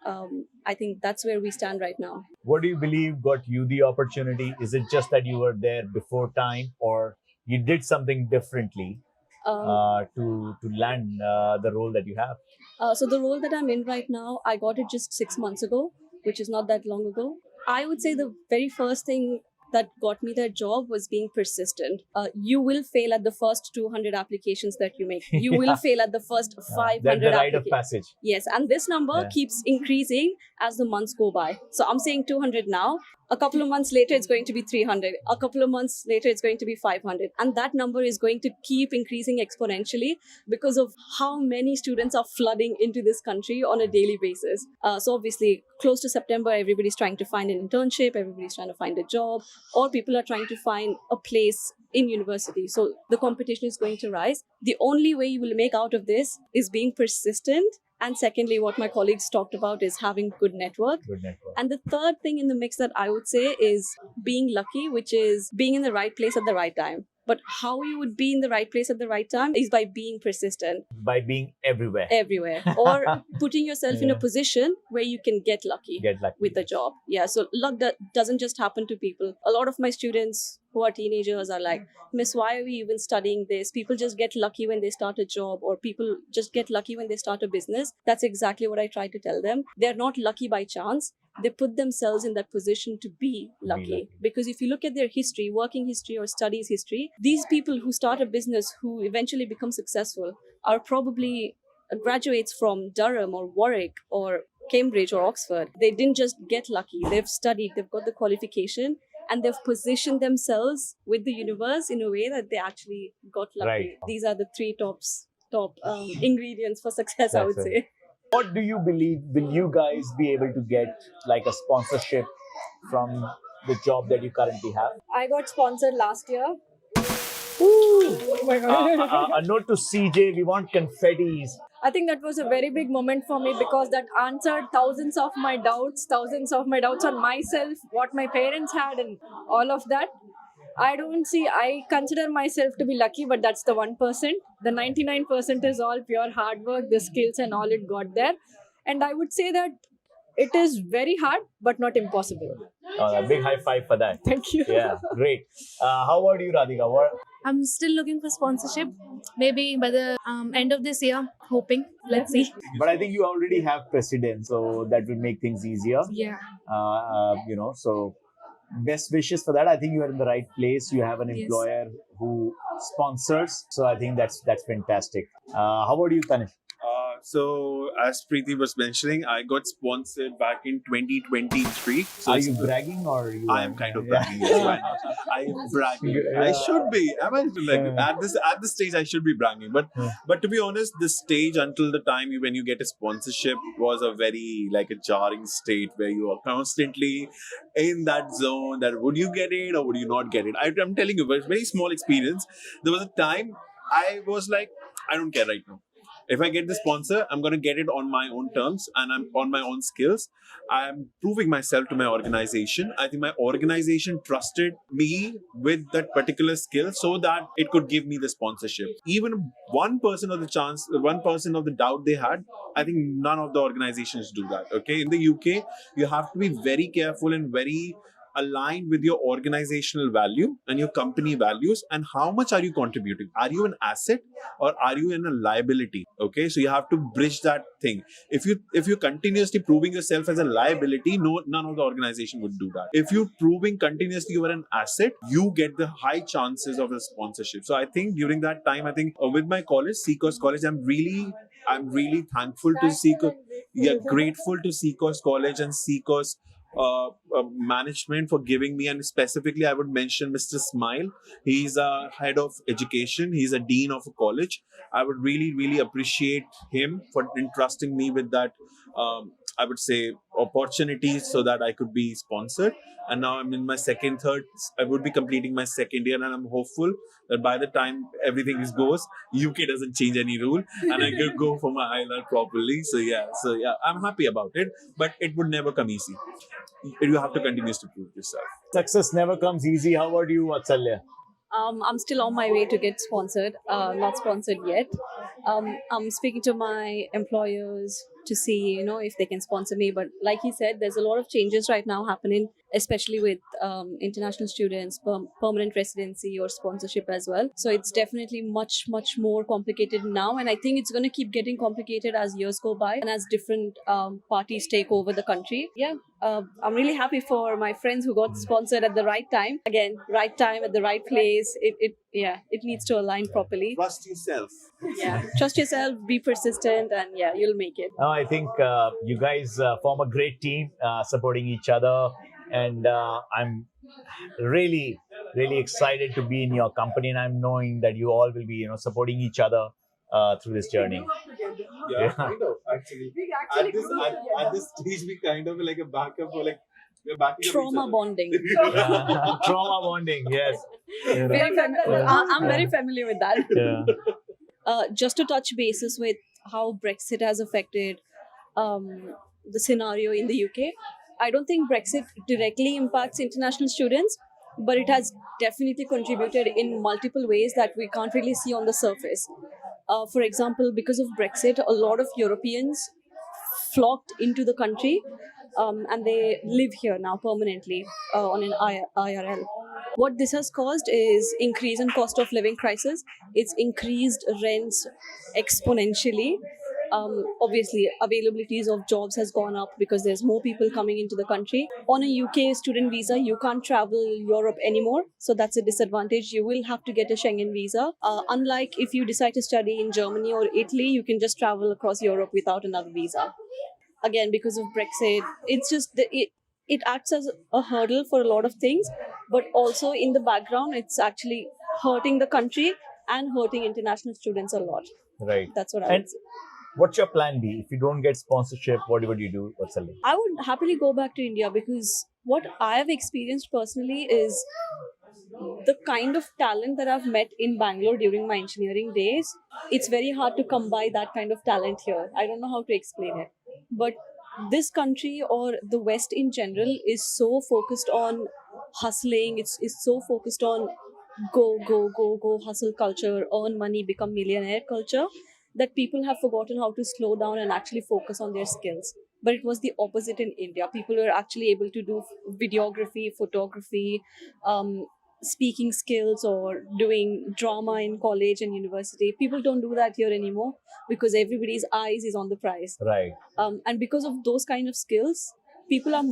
I think that's where we stand right now. What do you believe got you the opportunity? Is it just that you were there before time, or you did something differently to land the role that you have? So the role that I'm in right now, I got it just 6 months ago, which is not that long ago. I would say the very first thing that got me that job was being persistent. You will fail at the first 200 applications that you make. You will fail at the first 500 That's the rite of applications. passage. Yes, and this number keeps increasing as the months go by. So I'm saying 200 now. A couple of months later, it's going to be 300. A couple of months later, it's going to be 500. And that number is going to keep increasing exponentially because of how many students are flooding into this country on a daily basis. So obviously, close to September, everybody's trying to find an internship, everybody's trying to find a job, or people are trying to find a place in university. So the competition is going to rise. The only way you will make out of this is being persistent And secondly, what my colleagues talked about is having good network. Good network. And the third thing in the mix that I would say is being lucky, which is being in the right place at the right time. But how you would be in the right place at the right time is by being persistent By being everywhere. everywhere or putting yourself in a Yeah. position where you can get lucky Get lucky. with the job. Yeah, so luck doesn't just happen to people. A lot of my students who are teenagers are like, Miss, why are we even studying this? People just get lucky when they start a job, or people just get lucky when they start a business. That's exactly what I try to tell them. They're not lucky by chance. They put themselves in that position to be lucky. lucky. Because if you look at their history, working history or studies history, these people who start a business, who eventually become successful, are probably graduates from Durham or Warwick or Cambridge or Oxford. They didn't just get lucky. They've studied, they've got the qualification, and they've positioned themselves with the universe in a way that they actually got lucky. Right. These are the three top ingredients for success, I would That's it. say. What do you believe, will you guys be able to get like a sponsorship from the job that you currently have? I got sponsored last year. Oh my God. A note to CJ, we want confettis. I think that was a very big moment for me because that answered thousands of my doubts on myself, what my parents had, and all of that. I consider myself to be lucky, but that's the 1%. The 99% is all pure hard work, the skills and all it got there. And I would say that it is very hard, but not impossible. A big high five for that. Thank you. Yeah, great. How about you, Radhika? I'm still looking for sponsorship. Maybe by the end of this year, hoping. Let's see. But I think you already have precedence, so that will make things easier. Yeah. So best wishes for that. I think you are in the right place. You have an Yes. employer who sponsors, so I think that's fantastic. How about you, Tanish? So, as Preeti was mentioning, I got sponsored back in 2023. So Are it's- you bragging or you? I am kind of bragging. Yes, why not? I am bragging. I should be. Am I like at this stage? I should be bragging. But to be honest, the stage until the time when you get a sponsorship was a very like a jarring state where you are constantly in that zone. That would you get it or would you not get it? I'm telling you, it was a very small experience. There was a time I was like, I don't care right now. If I get the sponsor, I'm going to get it on my own terms and I'm on my own skills. I'm proving myself to my organization. I think my organization trusted me with that particular skill so that it could give me the sponsorship. Even 1% of the chance, 1% of the doubt they had, I think none of the organizations do that. Okay. In the UK, you have to be very careful and very aligned with your organizational value and your company values and how much are you contributing. Are you an asset or are you in a liability? Okay, so you have to bridge that thing. If you continuously proving yourself as a liability, none of the organization would do that. If you proving continuously you are an asset, you get the high chances of a sponsorship. So I think during that time, I think with my college, Seacoast College, I'm really thankful to Seacoast. Yeah, grateful to Seacoast College and Seacoast management for giving me, and specifically I would mention Mr. Smile. He's a head of education. He's a dean of a college. I would really appreciate him for entrusting me with that I would say opportunities so that I could be sponsored. And now I'm in my I would be completing my second year, and I'm hopeful that by the time everything goes, UK doesn't change any rule and I can go for my ILR properly. So yeah, I'm happy about it, but it would never come easy. You have to continue to prove yourself. Success never comes easy. How about you, Vatsalya? I'm still on my way to get sponsored, not sponsored yet. I'm speaking to my employers to see, if they can sponsor me. But like he said, there's a lot of changes right now happening, especially with international students, permanent residency or sponsorship as well. So it's definitely much more complicated now. And I think it's going to keep getting complicated as years go by and as different parties take over the country. Yeah, I'm really happy for my friends who got sponsored at the right time. Again, right time at the right place. It needs to align properly. Trust yourself. Yeah, trust yourself, be persistent, and yeah, you'll make it. I think you guys form a great team, supporting each other, and I'm really excited to be in your company, and I'm knowing that you all will be, supporting each other through this journey. Yeah, kind of actually. At this stage, we kind of like a backup or like we're backing up each Trauma other. bonding. Trauma bonding, yes. I'm very familiar with that. Yeah. Just to touch bases with how Brexit has affected the scenario in the UK. I don't think Brexit directly impacts international students, but it has definitely contributed in multiple ways that we can't really see on the surface. For example, because of Brexit, a lot of Europeans flocked into the country, and they live here now permanently on an IRL. What this has caused is increase in cost of living crisis. It's increased rents exponentially. Obviously, availabilities of jobs has gone up because there's more people coming into the country. On a UK student visa, you can't travel Europe anymore, so that's a disadvantage. You will have to get a Schengen visa. Unlike if you decide to study in Germany or Italy, you can just travel across Europe without another visa. Again, because of Brexit, it's just it acts as a hurdle for a lot of things, but also in the background, it's actually hurting the country and hurting international students a lot. Right. That's what I And would say. what's your plan B? If you don't get sponsorship, what would you do? What's the link? I would happily go back to India because what I have experienced personally is the kind of talent that I've met in Bangalore during my engineering days. It's very hard to come by that kind of talent here. I don't know how to explain it. But this country or the West in general is so focused on hustling, it's so focused on go hustle culture, earn money, become millionaire culture, that people have forgotten how to slow down and actually focus on their skills. But it was the opposite in India. People were actually able to do videography, photography, speaking skills, or doing drama in college and university. People don't do that here anymore because everybody's eyes is on the prize. Right. And because of those kind of skills, people are.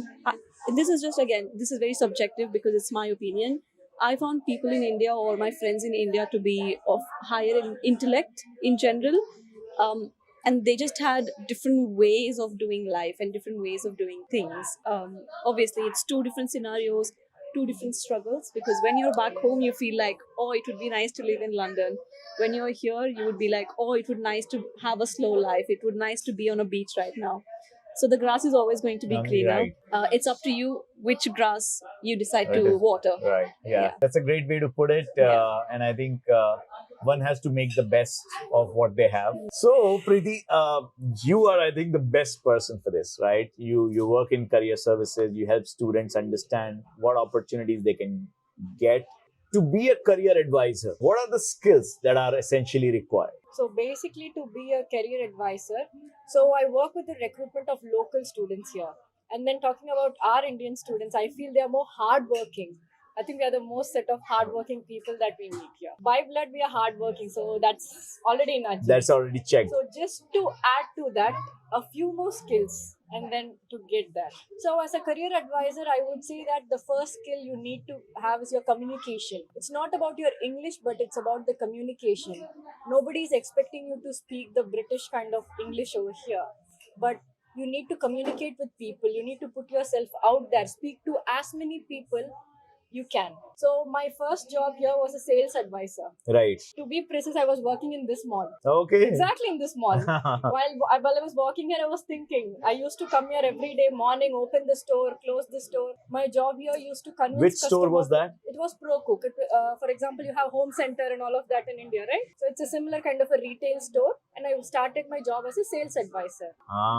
This is just, again, this is very subjective because it's my opinion. I found people in India or my friends in India to be of higher in intellect in general. And they just had different ways of doing life and different ways of doing things. Obviously, it's two different scenarios, two different struggles, because when you're back home, you feel like, oh, it would be nice to live in London. When you're here, you would be like, oh, it would be nice to have a slow life. It would be nice to be on a beach right now. So the grass is always going to be greener. Right. It's up to you which grass you decide Right. to water. Right. Yeah. That's a great way to put it. And I think one has to make the best of what they have. So, Preeti, you are, I think, the best person for this, right? You work in career services. You help students understand what opportunities they can get. To be a career advisor, what are the skills that are essentially required? So basically, to be a career advisor, so I work with the recruitment of local students here. And then talking about our Indian students, I feel they are more hardworking. I think we are the most set of hardworking people that we meet here. By blood, we are hardworking, so that's already in our genes. That's already checked. So just to add to that, a few more skills and then to get that. So as a career advisor, I would say that the first skill you need to have is your communication. It's not about your English, but it's about the communication. Nobody is expecting you to speak the British kind of English over here, but you need to communicate with people. You need to put yourself out there, speak to as many people you can. So my first job here was a sales advisor. Right. To be precise, I was working in this mall. Okay. Exactly in this mall. While I was working here, I was thinking, I used to come here every day morning, open the store, close the store. My job here used to convince Which store was that? It was ProCook. For example, you have Home Center and all of that in India, right? So it's a similar kind of a retail store. And I started my job as a sales advisor.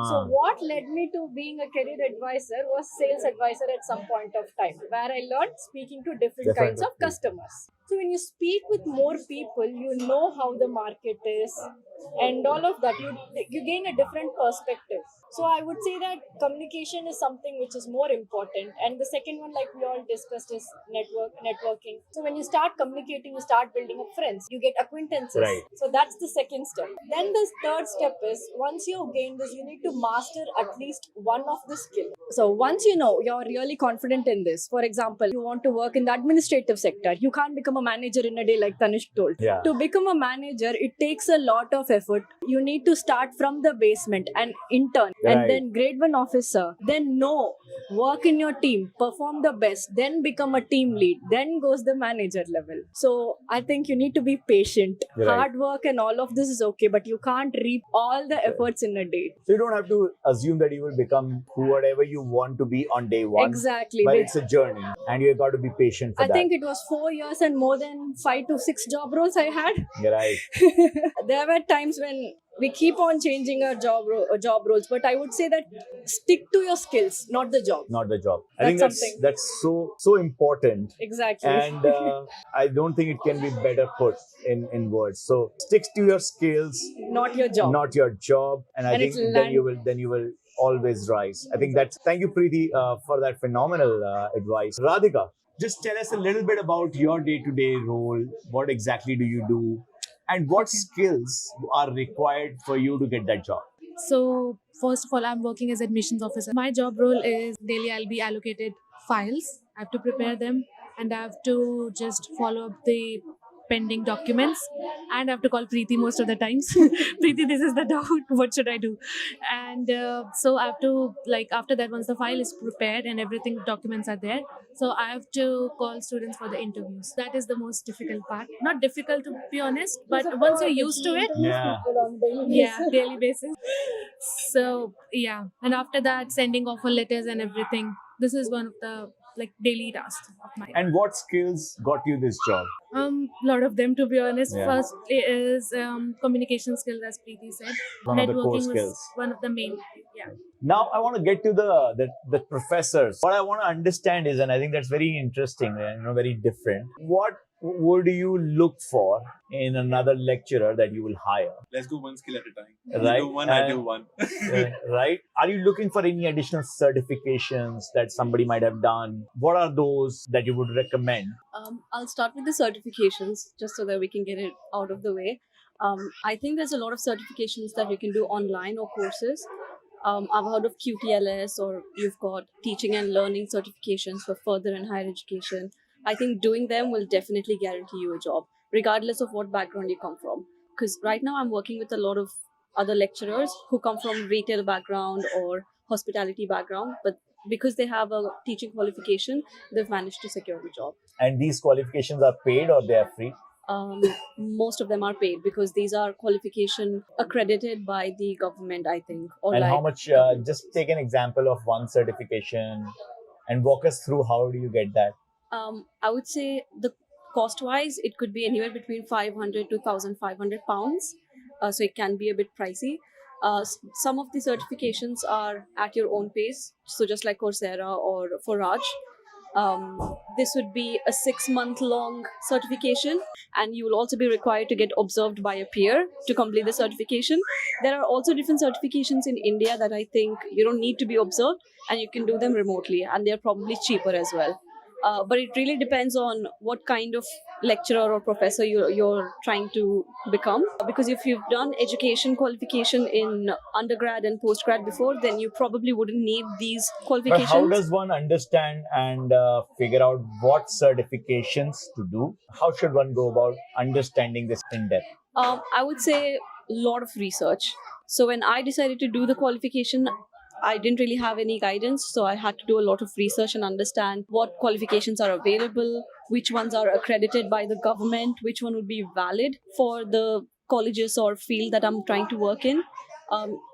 So what led me to being a career advisor was sales advisor at some point of time, where I learned speaking to different kinds of customers. So when you speak with more people, you know how the market is and all of that. You gain a different perspective. So I would say that communication is something which is more important. And the second one, like we all discussed, is networking. So when you start communicating, you start building up friends. You get acquaintances. Right. So that's the second step. Then the third step is, once you gain this, you need to master at least one of the skill. So once you know you're really confident in this, for example, you want to work in the administrative sector, you can't become a manager in a day like Tanish told. Yeah. To become a manager, it takes a lot of effort. You need to start from the basement and intern, Right. and then grade 1 officer, then work in your team, perform the best, then become a team lead, then goes the manager level. So I think you need to be patient. Right. Hard work and all of this is okay, but you can't reap all the efforts in a day. So you don't have to assume that you will become whatever you want to be on day one. Exactly. But it's a journey and you've got to be patient for I that. think it was 4 years and more than 5 to 6 job roles I had. You're right. There were times when we keep on changing our job roles, but I would say that stick to your skills, not the job. Not the job. I think That's that's something. that's so important. Exactly. And I don't think it can be better put in words. So stick to your skills, Not your job. not your job, and I And think it's then you will always rise. I think that's thank you, Preeti, for that phenomenal advice. Radhika, just tell us a little bit about your day-to-day role. What exactly do you do, and what skills are required for you to get that job? So, first of all, I'm working as admissions officer. My job role is daily I'll be allocated files. I have to prepare them and I have to just follow up the pending documents, and I have to call Preeti most of the times. Preeti, this is the doubt. What should I do? And so I have to, like, after that, once the file is prepared and everything, documents are there, so I have to call students for the interviews. That is the most difficult part. Not difficult, to be honest, but once you're used to it, Yeah. yeah, daily basis. So yeah, and after that, sending offer letters and everything. This is one of the like daily tasks of mine. And what skills got you this job? Lot of them, to be honest. Yeah. First is communication skills, as Preeti said. One of the core Networking was skills. one of the main. Yeah. Now I want to get to the professors. What I want to understand is, and I think that's very interesting and very different. What would you look for in another lecturer that you will hire? Let's go one skill at a time. Right. You do one, I do one. Right? Are you looking for any additional certifications that somebody might have done? What are those that you would recommend? I'll start with the certifications just so that we can get it out of the way. I think there's a lot of certifications that you can do online or courses. I've heard of QTLS, or you've got teaching and learning certifications for further and higher education. I think doing them will definitely guarantee you a job, regardless of what background you come from. Because right now I'm working with a lot of other lecturers who come from retail background or hospitality background, but because they have a teaching qualification, they've managed to secure the job. And these qualifications are paid or they are free? Most of them are paid because these are qualification accredited by the government, I think. Or And like, how much? Just take an example of one certification and walk us through how do you get that? I would say the cost wise, it could be anywhere between 500 to 1,500 pounds. So it can be a bit pricey. Some of the certifications are at your own pace. So just like Coursera or Forage. This would be a 6-month long certification, and you will also be required to get observed by a peer to complete the certification. There are also different certifications in India that I think you don't need to be observed and you can do them remotely, and they're probably cheaper as well. But it really depends on what kind of lecturer or professor you're trying to become. Because if you've done education qualification in undergrad and postgrad before, then you probably wouldn't need these But qualifications. how does one understand and figure out what certifications to do? How should one go about understanding this in depth? I would say a lot of research. So when I decided to do the qualification, I didn't really have any guidance, so I had to do a lot of research and understand what qualifications are available, which ones are accredited by the government, which one would be valid for the colleges or field that I'm trying to work in.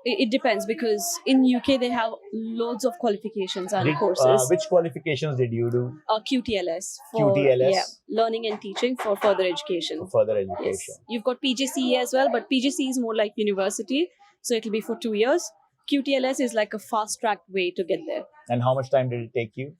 It depends, because in UK they have loads of qualifications and courses. Which qualifications did you do QTLS for QTLS? Yeah, learning and teaching for further education. for further Yes. education? You've got PGCE as well, but PGCE is more like university, so it'll be for 2 years. QTLS is like a fast track way to get there. And how much time did it take you?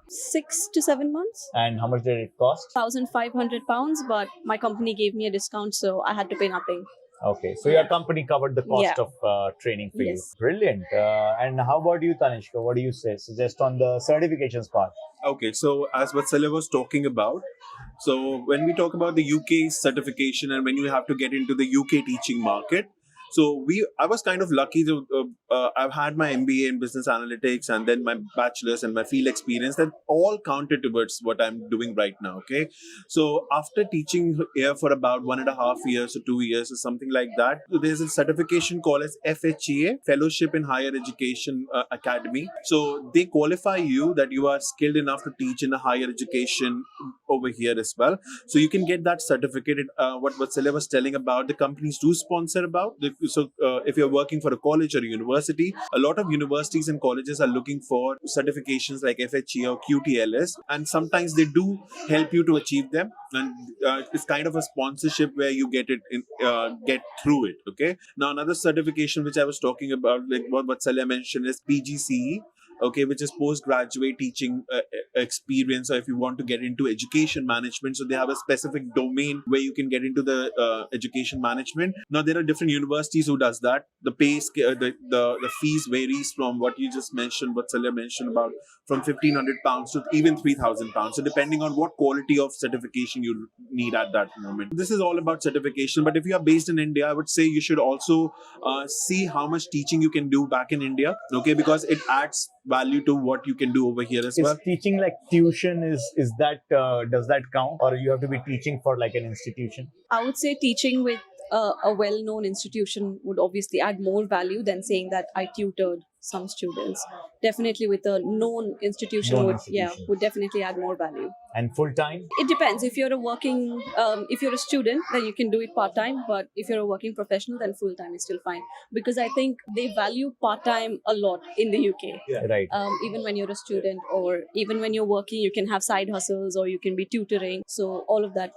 6 to 7 months, And how much did it cost? £1,500, but my company gave me a discount, so I had to pay nothing. Okay, so your company covered the cost Yeah. of training for you. Yes. Brilliant. And how about you, Tanishka? What do you say? Suggest on the certifications part. Okay, so as Vatsala was talking about, so when we talk about the UK certification and when you have to get into the UK teaching market, so I was kind of lucky to I've had my MBA in business analytics and then my bachelor's and my field experience that all counted towards what I'm doing right now. Okay, so after teaching here for about 1.5 years or 2 years or something like that, there's a certification called as FHEA, Fellowship in Higher Education Academy. So they qualify you that you are skilled enough to teach in a higher education over here as well. So you can get that certificate. What Vatsala was telling about, the companies do sponsor about. So if you're working for a college or a university, university, a lot of universities and colleges are looking for certifications like FHE or QTLS, and sometimes they do help you to achieve them. And it's kind of a sponsorship where you get it get through it. Okay. Now another certification which I was talking about, like what Vatsalya mentioned, is PGCE. Okay, which is postgraduate teaching experience, or if you want to get into education management, so they have a specific domain where you can get into the education management. Now there are different universities who does that. The the fees varies from what you just mentioned, what Salya mentioned about, from £1,500 to even £3,000. So depending on what quality of certification you need at that moment. This is all about certification. But if you are based in India, I would say you should also see how much teaching you can do back in India. Okay, because it adds value to what you can do over here as well. Is teaching like tuition, is that does that count, or you have to be teaching for like an institution? I would say teaching with a well-known institution would obviously add more value than saying that I tutored some students. Definitely with a known institution, would definitely add more value. And full time? It depends. If you're if you're a student, then you can do it part-time. But if you're a working professional, then full-time is still fine. Because I think they value part-time a lot in the UK. Yeah. Right. Even when you're a student, or even when you're working, you can have side hustles, or you can be tutoring. So all of that,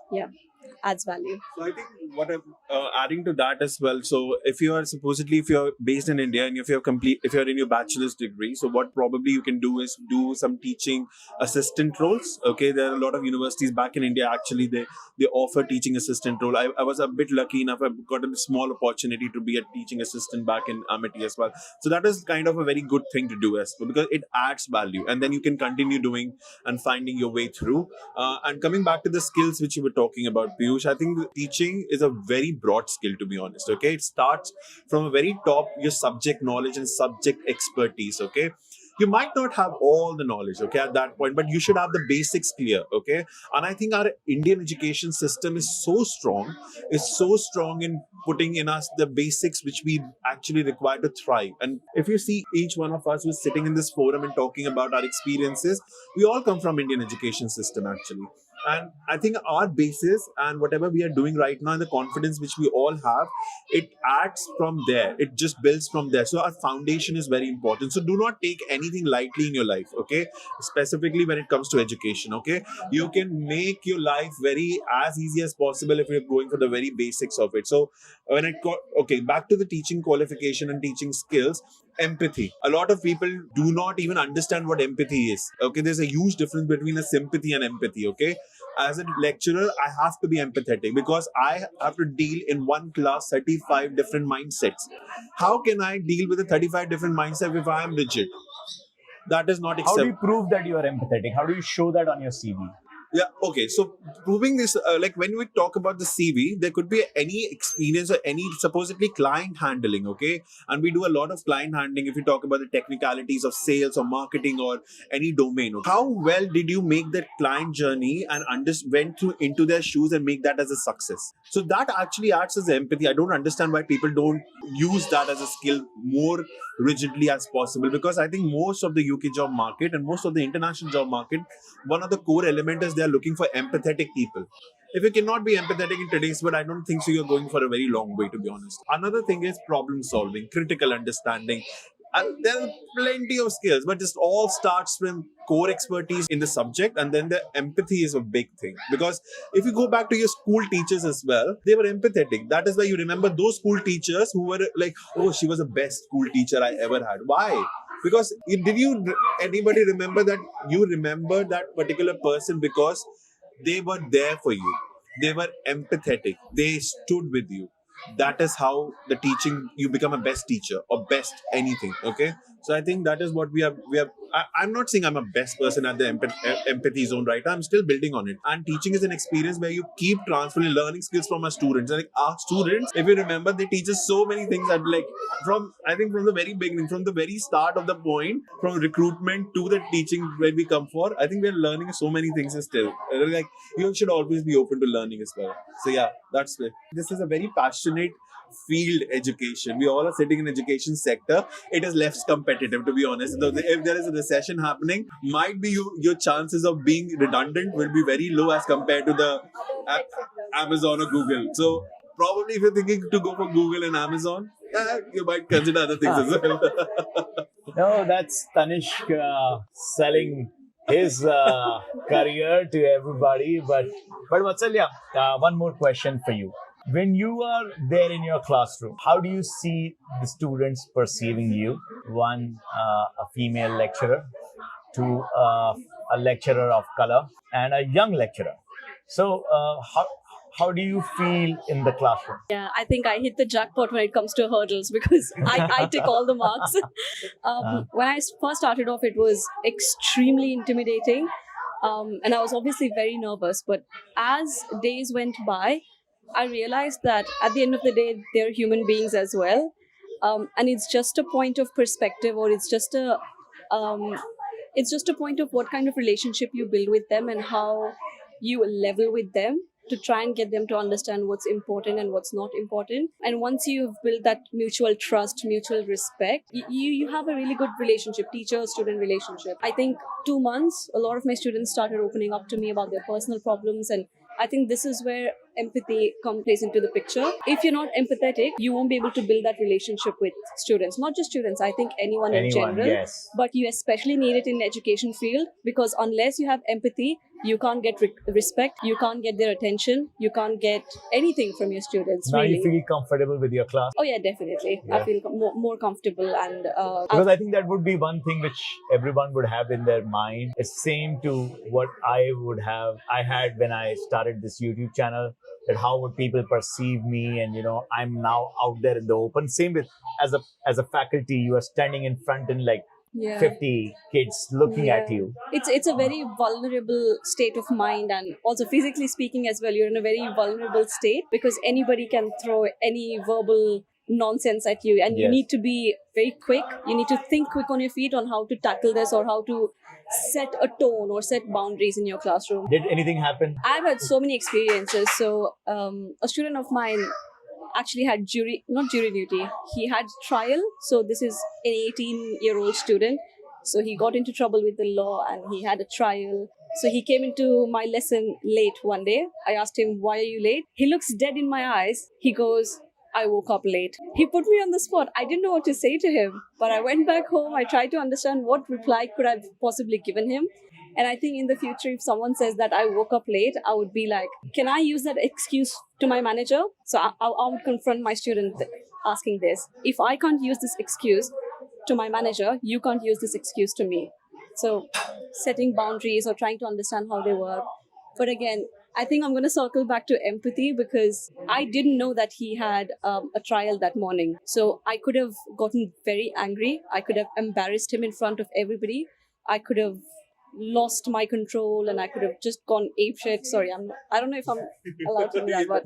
adds value. So I think what I'm adding to that as well. So if you're based in India and if you're in your bachelor's degree, so what probably you can do is do some teaching assistant roles. Okay, there are a lot of universities back in India, actually they offer teaching assistant role. I was a bit lucky enough. I got a small opportunity to be a teaching assistant back in Amity as well. So that is kind of a very good thing to do as well, because it adds value, and then you can continue doing and finding your way through. And coming back to the skills which you were talking about, Piyush, I think teaching is a very broad skill, to be honest. Okay, it starts from a very top, your subject knowledge and subject expertise. Okay, you might not have all the knowledge, okay, at that point, but you should have the basics clear. Okay, and I think our Indian education system is so strong in putting in us the basics which we actually require to thrive. And if you see each one of us who's sitting in this forum and talking about our experiences, we all come from Indian education system actually. And I think our basis and whatever we are doing right now and the confidence which we all have, it adds from there. It just builds from there. So our foundation is very important. So do not take anything lightly in your life, okay? Specifically when it comes to education, okay? You can make your life very as easy as possible if you're going for the very basics of it. So back to the teaching qualification and teaching skills. Empathy. A lot of people do not even understand what empathy is. Okay, there's a huge difference between a sympathy and empathy. Okay, as a lecturer, I have to be empathetic because I have to deal in one class 35 different mindsets. How can I deal with the 35 different mindsets if I am rigid? That is not acceptable. How do you prove that you are empathetic? How do you show that on your CV? Yeah, okay. So proving this, like when we talk about the CV, there could be any experience or any supposedly client handling, okay? And we do a lot of client handling if you talk about the technicalities of sales or marketing or any domain. Okay? How well did you make that client journey and went through into their shoes and make that as a success? So that actually acts as empathy. I don't understand why people don't use that as a skill more rigidly as possible, because I think most of the UK job market and most of the international job market, one of the core elements is they are looking for empathetic people. If you cannot be empathetic in today's world, I don't think so you're going for a very long way, to be honest. Another thing is problem solving, critical understanding. And there are plenty of skills, but just all starts from core expertise in the subject, and then the empathy is a big thing. Because if you go back to your school teachers as well, they were empathetic. That is why you remember those school teachers who were like, oh, she was the best school teacher I ever had. Why? Because anybody remember that you remember that particular person because they were there for you. They were empathetic. They stood with you. That is how the teaching, you become a best teacher or best anything. Okay. So I think that is what we have. I'm not saying I'm a best person at the empathy zone right now. I'm still building on it. And teaching is an experience where you keep transferring learning skills from our students. Like our students, if you remember, they teach us so many things that from the very beginning, from the very start of the point, from recruitment to the teaching where we come for, I think we're learning so many things still. Like you should always be open to learning as well. So yeah, that's it. This is a very passionate field, education. We all are sitting in education sector. It is less competitive, to be honest. If there is a recession happening, might be your chances of being redundant will be very low as compared to the Amazon or Google. So probably if you're thinking to go for Google and Amazon, You might consider other things as well. No, that's Tanishq selling his career to everybody. But Vatsalya, one more question for you. When you are there in your classroom, how do you see the students perceiving you? One, a female lecturer, two, a lecturer of color, and a young lecturer. So, how do you feel in the classroom? Yeah, I think I hit the jackpot when it comes to hurdles because I tick all the marks. When I first started off, it was extremely intimidating. And I was obviously very nervous. But as days went by, I realized that at the end of the day, they're human beings as well. And it's just a point of perspective, or it's just a point of what kind of relationship you build with them and how you level with them to try and get them to understand what's important and what's not important. And once you've built that mutual trust, mutual respect, you have a really good relationship, teacher-student relationship. I think 2 months, a lot of my students started opening up to me about their personal problems, and I think this is where empathy plays into the picture. If you're not empathetic, you won't be able to build that relationship with students. Not just students, I think anyone in general. Yes. But you especially need it in education field, because unless you have empathy, you can't get respect, you can't get their attention, you can't get anything from your students. Now really. you feel comfortable with your class? Oh yeah, definitely. Yeah. I feel more comfortable, and Because I think that would be one thing which everyone would have in their mind. It's same to what I had when I started this YouTube channel, that how would people perceive me, and I'm now out there in the open. Same with as a faculty, you are standing in front and like yeah. 50 kids looking at you. It's a very vulnerable state of mind, and also physically speaking as well. You're in a very vulnerable state because anybody can throw any verbal nonsense at you, and you Yes. need to be very quick. You need to think quick on your feet on how to tackle this, or how to set a tone or set boundaries in your classroom. Did anything happen? I've had so many experiences. So a student of mine actually had not jury duty. He had trial. So this is an 18-year-old student. So he got into trouble with the law and he had a trial. So he came into my lesson late one day. I asked him, "Why are you late?" He looks dead in my eyes. He goes, "I woke up late." He put me on the spot. I didn't know what to say to him, but I went back home. I tried to understand what reply could I have possibly given him. And I think in the future, if someone says that I woke up late, I would be like, can I use that excuse to my manager? So I would confront my student asking this. If I can't use this excuse to my manager, you can't use this excuse to me. So setting boundaries or trying to understand how they work. But again, I think I'm going to circle back to empathy, because I didn't know that he had a trial that morning. So I could have gotten very angry. I could have embarrassed him in front of everybody. I could have lost my control, and I could have just gone apeshit. Sorry, I don't know if I'm allowed to do that, but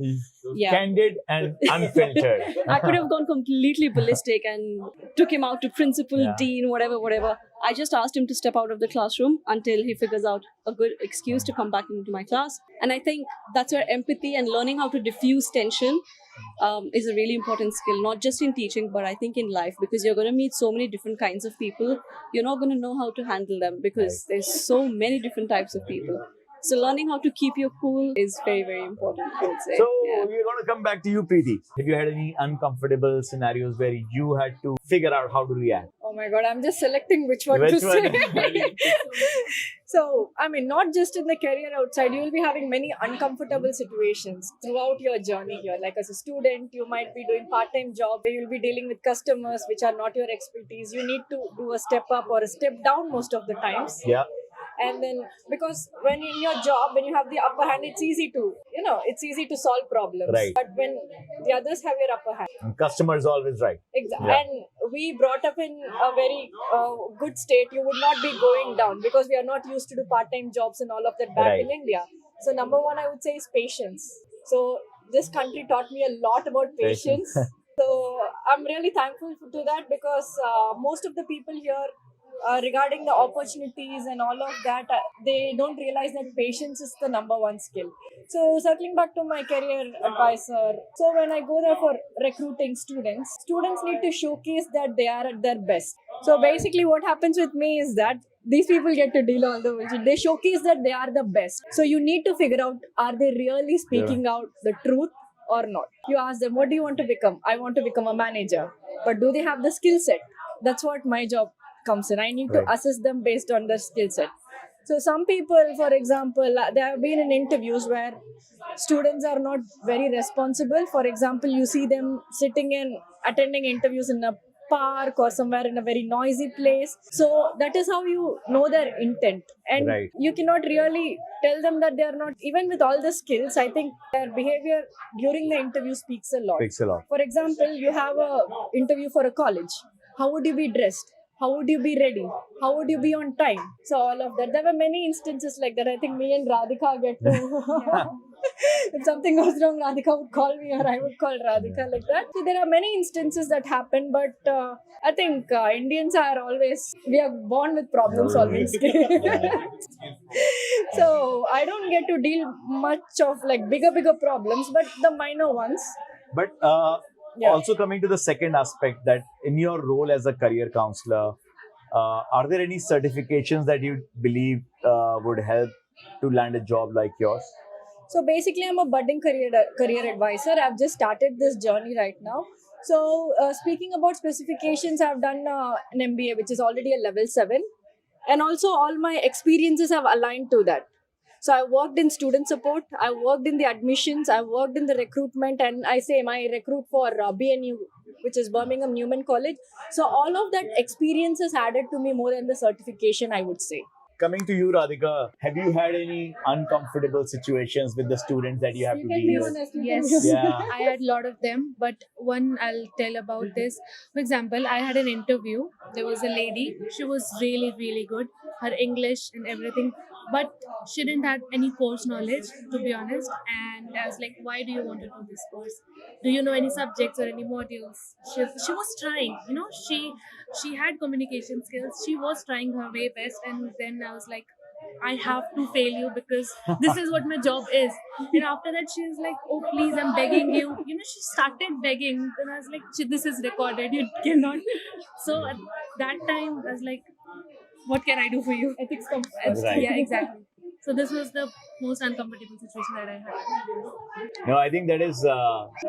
yeah. Candid and unfiltered. I could have gone completely ballistic and took him out to principal, Yeah. dean, whatever. I just asked him to step out of the classroom until he figures out a good excuse to come back into my class. And I think that's where empathy and learning how to diffuse tension is a really important skill, not just in teaching, but I think in life, because you're going to meet so many different kinds of people. You're not going to know how to handle them because there's so many different types of people. So learning how to keep your cool is very, very important, I would say. So Yeah. we're going to come back to you, Preeti. Have you had any uncomfortable scenarios where you had to figure out how to react? Oh my god, I'm just selecting which one Which to one? say. So, I mean, not just in the career outside, you will be having many uncomfortable situations throughout your journey here. Like as a student, you might be doing part-time job where you'll be dealing with customers which are not your expertise. You need to do a step up or a step down most of the times. Yeah. And then, because when in your job, when you have the upper hand, it's easy to solve problems. Right. But when the others have your upper hand, And customer is always right. exactly. Yeah. And we brought up in a very good state. You would not be going down because we are not used to do part-time jobs and all of that back Right. in India. So number one, I would say, is patience. So this country taught me a lot about patience. So I'm really thankful to that, because most of the people here, regarding the opportunities and all of that, they don't realize that patience is the number one skill. So circling back to my career advisor, so when I go there for recruiting students need to showcase that they are at their best. So basically what happens with me is that these people get to deal all the bullshit. They showcase that they are the best. So you need to figure out, are they really speaking out the truth, or not. You ask them, what do you want to become? I want to become a manager. But do they have the skill set? That's what my job comes in. I need to Right. assess them based on their skill set. So some people, for example, there have been in interviews where students are not very responsible. For example, you see them sitting in attending interviews in a park or somewhere in a very noisy place. So that is how you know their intent. And Right. you cannot really tell them that they are not, even with all the skills, I think their behavior during the interview speaks a lot. Speaks a lot. For example, you have a interview for a college. How would you be dressed? How would you be ready? How would you be on time? So all of that. There were many instances like that. I think me and Radhika get to. If something goes wrong, Radhika would call me or I would call Radhika like that. So there are many instances that happen, but I think Indians are always, we are born with problem solving skills. So I don't get to deal much of like bigger problems, but the minor ones. But Yeah. also coming to the second aspect, that in your role as a career counselor, are there any certifications that you believe would help to land a job like yours? So basically, I'm a budding career advisor. I've just started this journey right now. So speaking about specifications, I've done an MBA, which is already a level 7, and also all my experiences have aligned to that. So I worked in student support, I worked in the admissions, I worked in the recruitment, and I say my recruit for BNU, which is Birmingham Newman College. So all of that experience has added to me more than the certification, I would say. Coming to you, Radhika, have you had any uncomfortable situations with the students that you have to deal with? Yes, Yeah. I had a lot of them, but one I'll tell about this. For example, I had an interview. There was a lady. She was really, really good. Her English and everything, but she didn't have any course knowledge, to be honest. And I was like, "Why do you want to do this course? Do you know any subjects or any modules?" She was trying. She had communication skills. She was trying her way best, and then I was like, I have to fail you because this is what my job is. And after that, she was like, oh, please, I'm begging you. She started begging. Then I was like, this is recorded. You cannot. So at that time, I was like, what can I do for you? Ethics comes Right. Yeah, exactly. So this was the most uncomfortable situation that I had. No, I think that is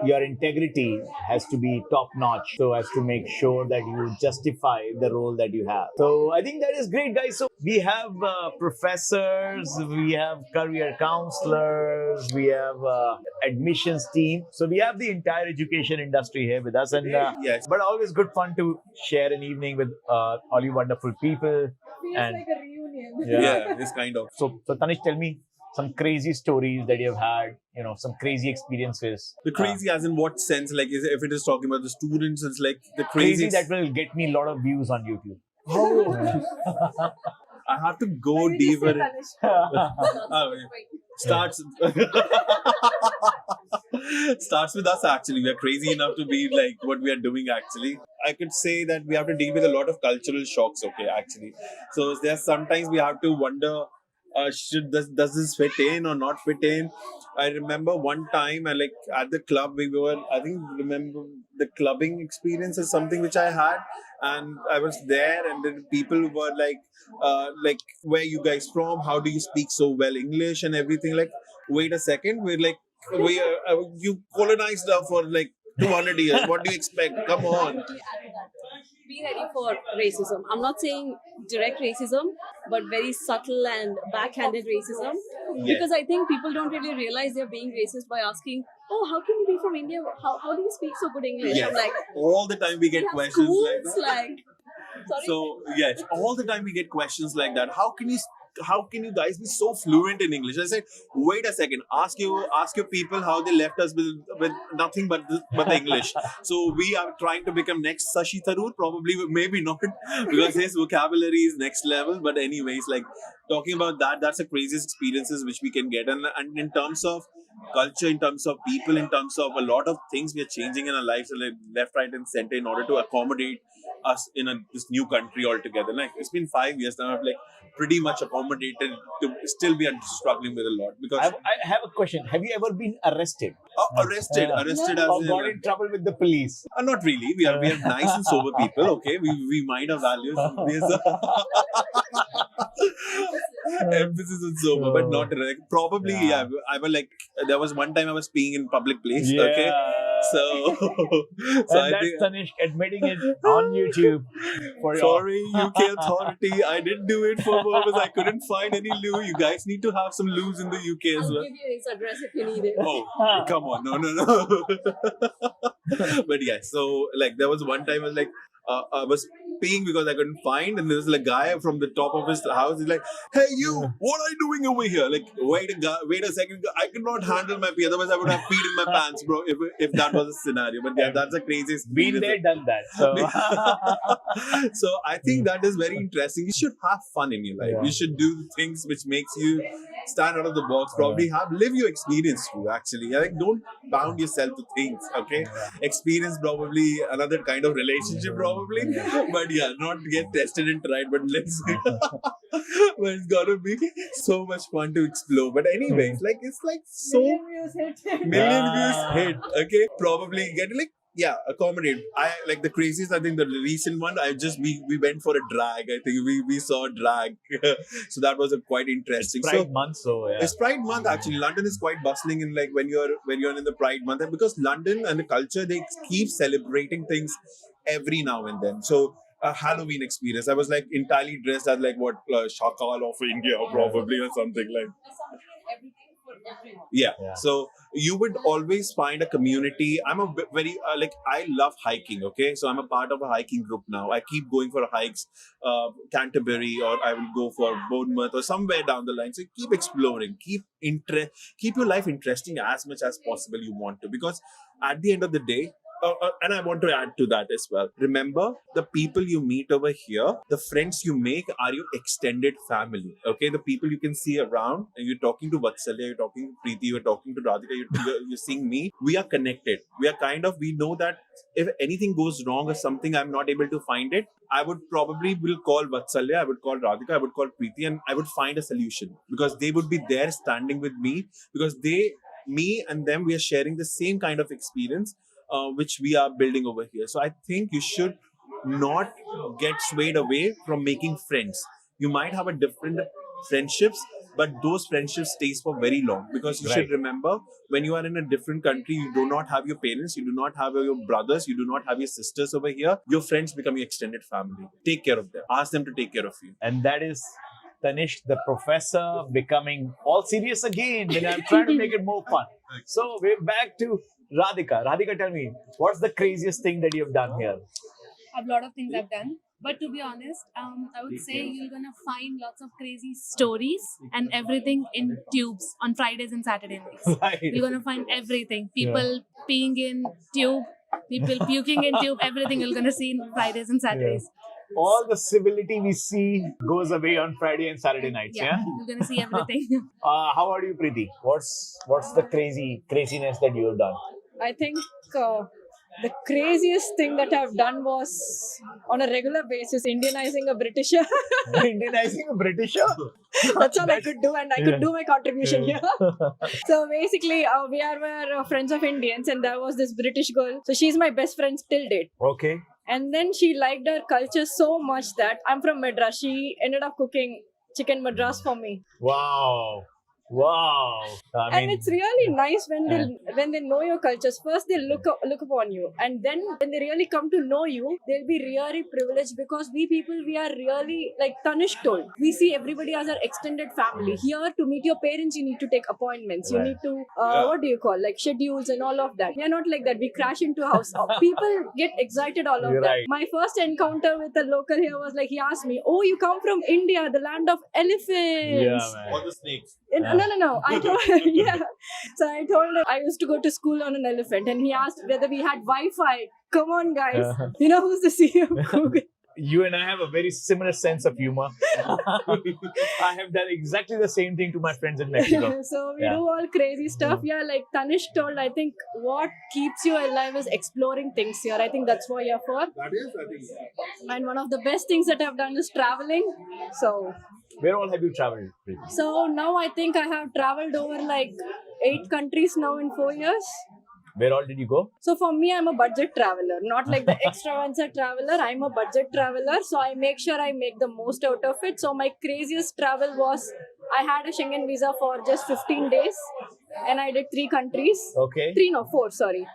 your integrity has to be top notch, so as to make sure that you justify the role that you have. So I think that is great, guys. So we have professors, we have career counselors, we have admissions team. So we have the entire education industry here with us, and Yes. but always good fun to share an evening with all you wonderful people. Feels And- like a reunion. Yeah, this kind of. So Tanish, tell me some crazy stories that you've had. Some crazy experiences. The crazy, as in what sense? Like, if it is talking about the students, it's like the Crazy crazy. that will get me a lot of views on YouTube. I have to go deeper. Oh, yeah. Starts starts with us. Actually, we are crazy enough to be like what we are doing. Actually, I could say that we have to deal with a lot of cultural shocks. Okay, actually, so there's sometimes we have to wonder. Does this fit in or not fit in? I remember one time, like at the club, remember the clubbing experience is something which I had, and I was there, and then people were like, where you guys from? How do you speak so well English and everything? Like, wait a second, you colonized us for like 200 years. What do you expect? Come on. Be ready for racism. I'm not saying direct racism, but very subtle and backhanded racism. Yeah. Because I think people don't really realize they're being racist by asking, "Oh, how can you be from India? How do you speak so good English?" Yes. I'm like, All the time we get "We have questions like schools, that. like, sorry." So yes, all the time we get questions like that. How can you guys be so fluent in English? I said, wait a second. Ask your people how they left us with nothing but the English. So we are trying to become next Sashi Tharoor. Probably, maybe not, because his vocabulary is next level. But anyways, like talking about that, that's the craziest experiences which we can get. And in terms of culture, in terms of people, in terms of a lot of things we are changing in our lives, like left, right, and center, in order to accommodate us in this new country altogether. Like it's been 5 years now. I've like pretty much accommodated. To still we are struggling with a lot because I have a question. Have you ever been arrested? arrested or as got in trouble with the police? not really. We are nice and sober people. Okay, we mind our values. Emphasis on sober, but not like, probably Yeah. I was like, there was one time I was peeing in public place. Yeah. Okay, so And I that's think. Tanishq admitting it on YouTube. For your- Sorry, UK authority. I didn't do it for purpose. I couldn't find any loo. You guys need to have some loos in the UK as I'll well. give you his address if you need it. Oh, come on. No. But yeah, so like there was one time I was like, I was peeing because I couldn't find, and there was like a guy from the top of his house. He's like, "Hey, you, what are you doing over here?" Like, wait a second. I could not handle my pee. Otherwise, I would have peed in my pants, bro. If that was a scenario. But yeah, that's the craziest. Been there, done that. So So I think that is very interesting. You should have fun in your life. Yeah. You should do things which makes you stand out of the box. Probably live your experience too. Actually, like don't bound yourself to things. Okay, experience probably another kind of relationship probably. But yeah, not get tested and tried. But let's see. But it's gonna be so much fun to explore. But anyways, like it's like so million views hit. Okay, probably get like. Yeah, accommodate. I like the craziest. I think the recent one. We went for a drag. I think we saw a drag, so that was a quite interesting. Pride So month, so yeah. it's Pride Month actually. London is quite bustling in like when you're in the Pride Month, and because London and the culture they keep celebrating things every now and then. So a Halloween experience. I was like entirely dressed as like what Shakal of India probably or something like. Yeah. Yeah. So you would always find a community. I'm a very like I love hiking. Okay, so I'm a part of a hiking group now. I keep going for hikes, Canterbury, or I will go for Bournemouth or somewhere down the line. So keep exploring, keep your life interesting as much as possible. You want to, because at the end of the day. And I want to add to that as well. Remember, the people you meet over here, the friends you make are your extended family. Okay, the people you can see around, and you're talking to Vatsalya, you're talking to Preeti, you're talking to Radhika, you're seeing me. We are connected. We know that if anything goes wrong or something, I'm not able to find it. I would probably will call Vatsalya, I would call Radhika, I would call Preeti, and I would find a solution because they would be there standing with me because me and them, we are sharing the same kind of experience. Which we are building over here. So I think you should not get swayed away from making friends. You might have a different friendships, but those friendships stays for very long because you should remember when you are in a different country, you do not have your parents, you do not have your brothers, you do not have your sisters over here. Your friends become your extended family. Take care of them. Ask them to take care of you. And that is Tanishq, the professor, becoming all serious again. Then I'm trying to make it more fun. So we're back to Radhika. Radhika, tell me, what's the craziest thing that you've done here? A lot of things I've done. But to be honest, I would say you're gonna find lots of crazy stories and everything in tubes on Fridays and Saturday nights. Right. You're gonna find everything. People peeing in tube, people puking in tube, everything you're gonna see in Fridays and Saturdays. All the civility we see goes away on Friday and Saturday nights, yeah? You're gonna see everything. How about you, Preeti? What's the craziness that you have done? I think the craziest thing that I've done was on a regular basis Indianizing a Britisher. Indianizing a Britisher? That's all I could do, and I could do my contribution here. So basically, were friends of Indians, and there was this British girl. So she's my best friend till date. Okay. And then she liked our culture so much that I'm from Madras. She ended up cooking chicken Madras for me. Wow. And it's really nice when they know your cultures. First they look upon you, and then when they really come to know you, they'll be really privileged because we are really, like Tanishq told, we see everybody as our extended family. Here, to meet your parents, you need to take appointments. You need to what do you call, like schedules and all of that. We are not like that. We crash into a house. People get excited all of that. My first encounter with a local here was like, he asked me, "Oh, you come from India, the land of elephants." Yeah, man. Or the snakes. No. I told So I told him I used to go to school on an elephant, and he asked whether we had Wi-Fi. Come on, guys. You know who's the CEO of Google? You and I have a very similar sense of humor. I have done exactly the same thing to my friends in Mexico. So we do all crazy stuff. Yeah, like Tanishq told, I think what keeps you alive is exploring things here. I think that's what you're for. That is, I think. And one of the best things that I've done is traveling. So Where all have you traveled, Preeti? now I think I have traveled over like 8 countries now in 4 years. Where all did you go? So for me, I'm a budget traveler, not like the extravaganza traveler. I'm a budget traveler, so I make sure I make the most out of it. So my craziest travel was I had a Schengen visa for just 15 days, and I did 3 countries. Okay. 3, no, 4, sorry.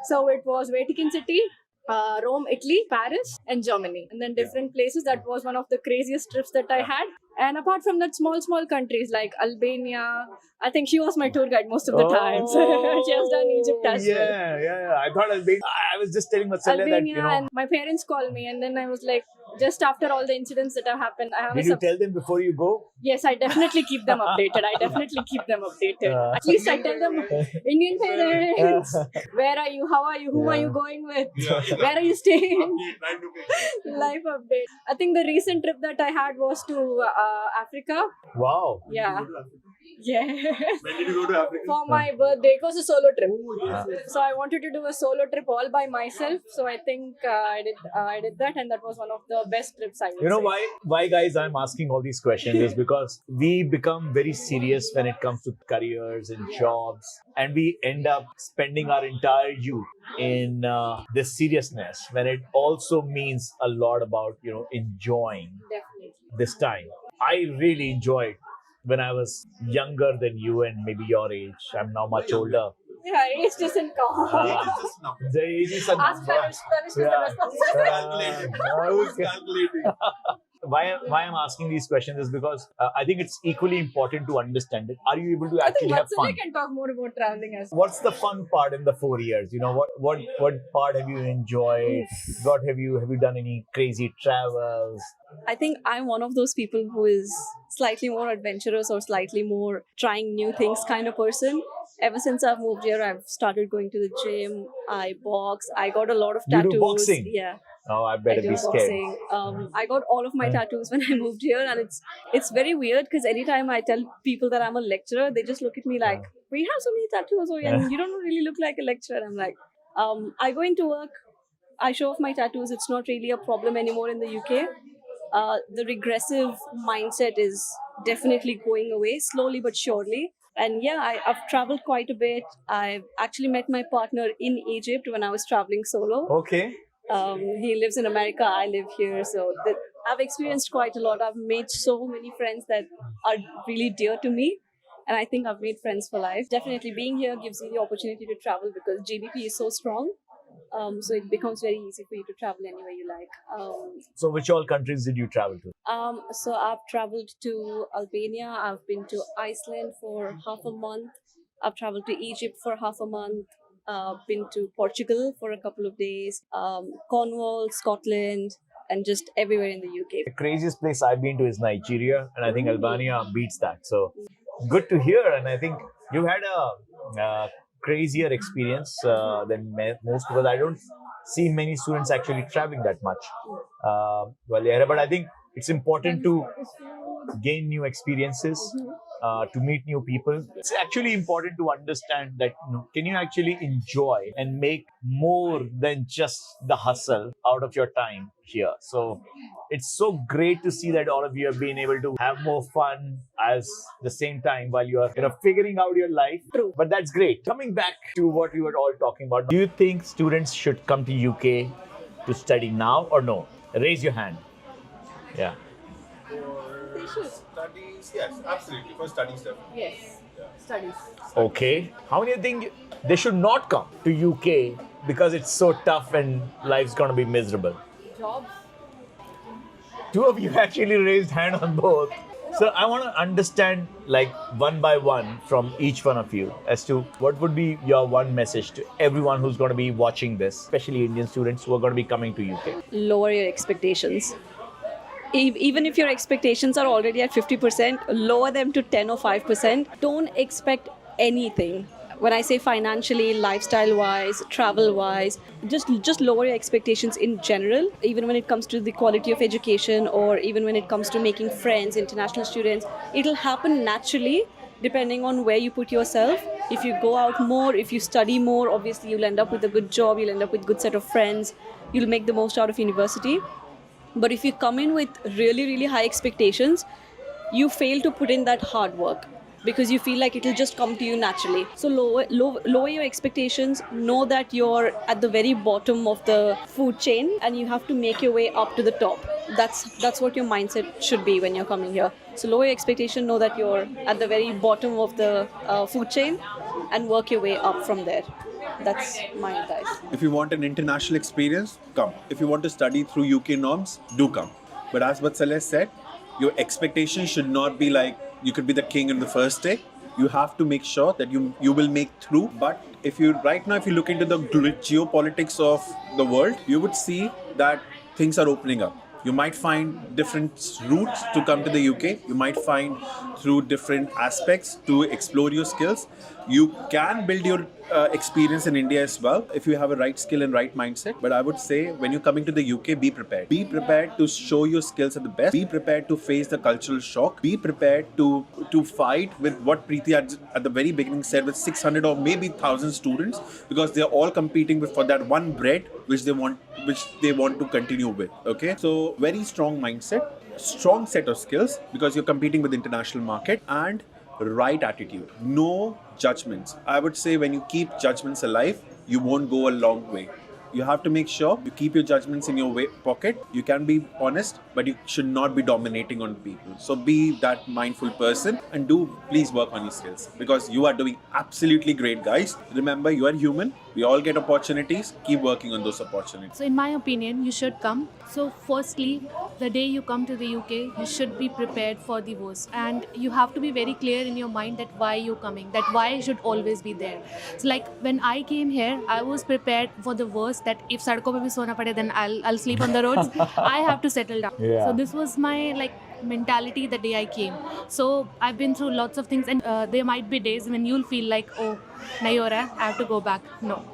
So it was Vatican City, Rome, Italy, Paris, and Germany, and then different places. That was one of the craziest trips that I had. And apart from that, small countries like Albania. I think she was my tour guide most of the time. She has done Egypt as well. Yeah. I thought I was just telling Matsala that, Albania, and my parents called me, and then I was like, just after all the incidents that have happened, I have did you tell them before you go? Yes, I definitely keep them updated. At least I tell them, Indian parents, where are you? How are you? Who are you going with? Where are you staying? Life update. I think the recent trip that I had was to Africa. Wow. Yeah. Yes. When did you go to Africa? For my birthday, it was a solo trip. So I wanted to do a solo trip all by myself. So I think I did that, and that was one of the best trips I would You know say. why guys I'm asking all these questions is because we become very serious when it comes to careers and jobs, and we end up spending our entire youth in this seriousness when it also means a lot about enjoying Definitely. this time. I really enjoyed when I was younger than you and maybe your age. I'm now much older. Yeah, age doesn't count. The age is a Ask number. Parish is the best person. Calculating. Why I'm asking these questions is because I think it's equally important to understand it. Are you able to I think actually have Vatsali fun? can talk more about traveling as well. What's the fun part in the 4 years? What part have you enjoyed? What have you done any crazy travels? I think I'm one of those people who is slightly more adventurous or slightly more trying new things kind of person. Ever since I've moved here, I've started going to the gym. I box. I got a lot of You tattoos. do boxing? Yeah. Oh, I I better do be scared. boxing. I got all of my tattoos when I moved here, and it's very weird because anytime I tell people that I'm a lecturer, they just look at me like, "We have so many tattoos, and you don't really look like a lecturer." I'm like, I go into work, I show off my tattoos. It's not really a problem anymore in the UK. The regressive mindset is definitely going away slowly but surely. And yeah, I've traveled quite a bit. I've actually met my partner in Egypt when I was traveling solo. Okay. He lives in America, I live here. So I've experienced quite a lot. I've made so many friends that are really dear to me. And I think I've made friends for life. Definitely being here gives you the opportunity to travel because GBP is so strong. So it becomes very easy for you to travel anywhere you like. So which all countries did you travel to? So I've traveled to Albania. I've been to Iceland for half a month. I've traveled to Egypt for half a month. Been to Portugal for a couple of days. Cornwall, Scotland, and just everywhere in the UK. The craziest place I've been to is Nigeria, and I think Albania beats that. So good to hear. And I think you had a crazier experience than most of us. I don't see many students actually traveling that much. But I think it's important to gain new experiences, to meet new people. It's actually important to understand that can you actually enjoy and make more than just the hustle out of your time here. So it's so great to see that all of you have been able to have more fun as the same time while you are figuring out your life. True. But that's great. Coming back to what we were all talking about, do you think students should come to UK to study now or no? Raise your hand. Yeah. They should. Studies, yes, absolutely. For studies, definitely. Yes. Studies. Okay. How many think they should not come to UK because it's so tough and life's gonna be miserable? Jobs. Two of you actually raised hand on both. So I want to understand one by one from each one of you as to what would be your one message to everyone who's going to be watching this, especially Indian students who are going to be coming to UK. Lower your expectations. Even if your expectations are already at 50%, lower them to 10 or 5%. Don't expect anything. When I say financially, lifestyle-wise, travel-wise, just lower your expectations in general. Even when it comes to the quality of education or even when it comes to making friends, international students, it'll happen naturally depending on where you put yourself. If you go out more, if you study more, obviously you'll end up with a good job, you'll end up with a good set of friends, you'll make the most out of university. But if you come in with really, really high expectations, you fail to put in that hard work. because you feel like it'll just come to you naturally. So lower your expectations. Know that you're at the very bottom of the food chain and you have to make your way up to the top. That's what your mindset should be when you're coming here. So lower your expectation. Know that you're at the very bottom of the food chain and work your way up from there. That's my advice. If you want an international experience, come. If you want to study through UK norms, do come. But as what Saleh said, your expectations should not be like you could be the king in the first day. You have to make sure that you will make through. But if you look into the geopolitics of the world, you would see that things are opening up. You might find different routes to come to the UK. You might find through different aspects to explore your skills. You can build your experience in India as well if you have a right skill and right mindset. But I would say when you're coming to the UK, be prepared. Be prepared to show your skills at the best. Be prepared to face the cultural shock. Be prepared to fight with what Preeti at the very beginning said, with 600 or maybe 1,000 students, because they're all competing for that one bread which they want to continue with. Okay, so very strong mindset, strong set of skills, because you're competing with the international market, and right attitude. No judgments. I would say when you keep judgments alive, you won't go a long way. You have to make sure you keep your judgments in your pocket. You can be honest, but you should not be dominating on people. So be that mindful person and please work on your skills, because you are doing absolutely great, guys. Remember, you are human. We all get opportunities. Keep working on those opportunities. So in my opinion, you should come. So firstly, the day you come to the UK, you should be prepared for the worst. And you have to be very clear in your mind that why you're coming, that why should always be there. So like when I came here, I was prepared for the worst, that if sadko pe bhi sona pade, then I'll sleep on the roads. I have to settle down. Yeah. So this was my mentality the day I came. So I've been through lots of things, and there might be days when you'll feel like, oh, nahi ho raha hai, I have to go back. No,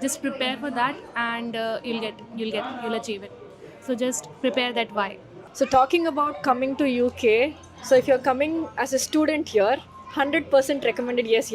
just prepare for that, and you'll achieve it. So just prepare that why. So talking about coming to UK, so if you're coming as a student here, 100% recommended. Yes.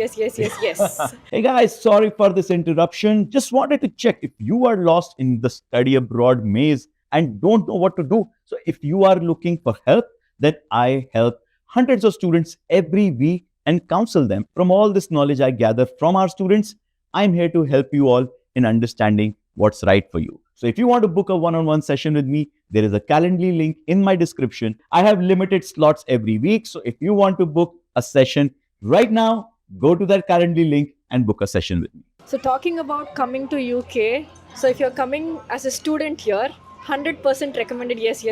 Hey guys, sorry for this interruption. Just wanted to check if you are lost in the study abroad maze and don't know what to do. So if you are looking for help, then I help hundreds of students every week and counsel them. From all this knowledge I gather from our students, I'm here to help you all in understanding what's right for you. So if you want to book a one-on-one session with me, there is a Calendly link in my description. I have limited slots every week. So if you want to book a session right now, go to that Calendly link and book a session with me. So talking about coming to UK, so if you're coming as a student here, 100% recommended. Yes.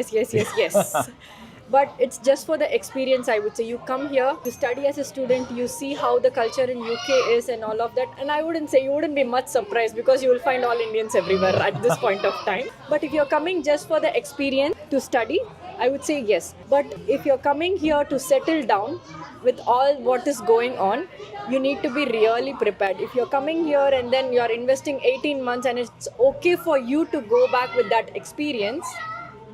But it's just for the experience, I would say. You come here to study as a student, you see how the culture in UK is and all of that. And I wouldn't say you wouldn't be much surprised, because you will find all Indians everywhere at this point of time. But if you're coming just for the experience to study, I would say yes. But if you're coming here to settle down with all what is going on, you need to be really prepared. If you're coming here and then you're investing 18 months and it's okay for you to go back with that experience,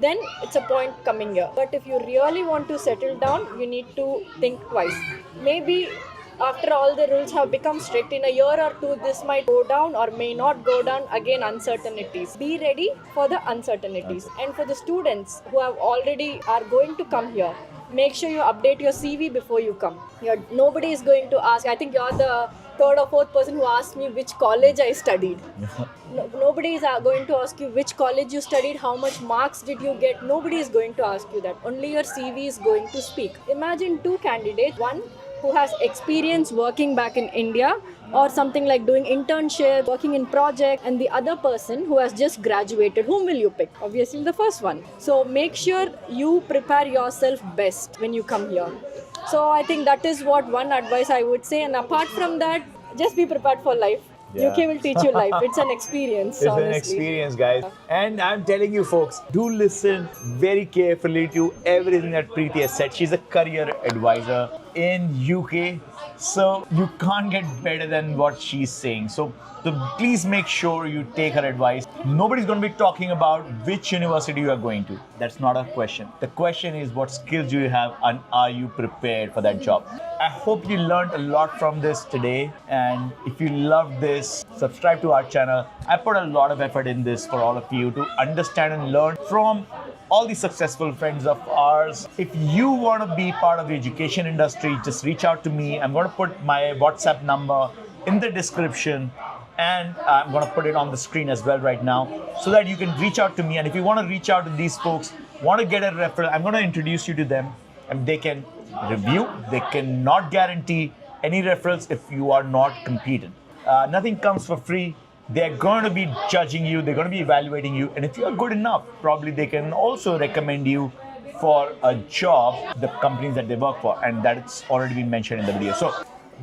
then it's a point coming here. But if you really want to settle down, you need to think twice. Maybe after all the rules have become strict, in a year or two, this might go down or may not go down. Again, uncertainties. Be ready for the uncertainties. And for the students who are going to come here, make sure you update your CV before you come. Nobody is going to ask. I think you're the third or fourth person who asked me which college I studied. Nobody is going to ask you which college you studied, how much marks did you get. Nobody is going to ask you that. Only your CV is going to speak. Imagine two candidates, one who has experience working back in India or something like doing internship, working in project, and the other person who has just graduated. Whom will you pick? Obviously the first one. So make sure you prepare yourself best when you come here. So I think that is one advice I would say. And apart from that, just be prepared for life. Yeah. UK will teach you life. It's an experience, It's honestly. an experience, guys. And I'm telling you, folks, do listen very carefully to everything that Preeti has said. She's a career advisor in UK. So you can't get better than what she's saying. So please make sure you take her advice. Nobody's going to be talking about which university you are going to. That's not a question. The question is, what skills do you have and are you prepared for that job? I hope you learned a lot from this today. And if you loved this, subscribe to our channel. I put a lot of effort in this for all of you to understand and learn from all the successful friends of ours. If you want to be part of the education industry, just reach out to me. I'm going to put my WhatsApp number in the description, and I'm going to put it on the screen as well right now, so that you can reach out to me. And if you want to reach out to these folks, want to get a referral, I'm going to introduce you to them, and they can review. They cannot guarantee any referrals if you are not competent. Nothing comes for free. They're going to be judging you. They're going to be evaluating you. And if you're good enough, probably they can also recommend you for a job, the companies that they work for. And that's already been mentioned in the video. So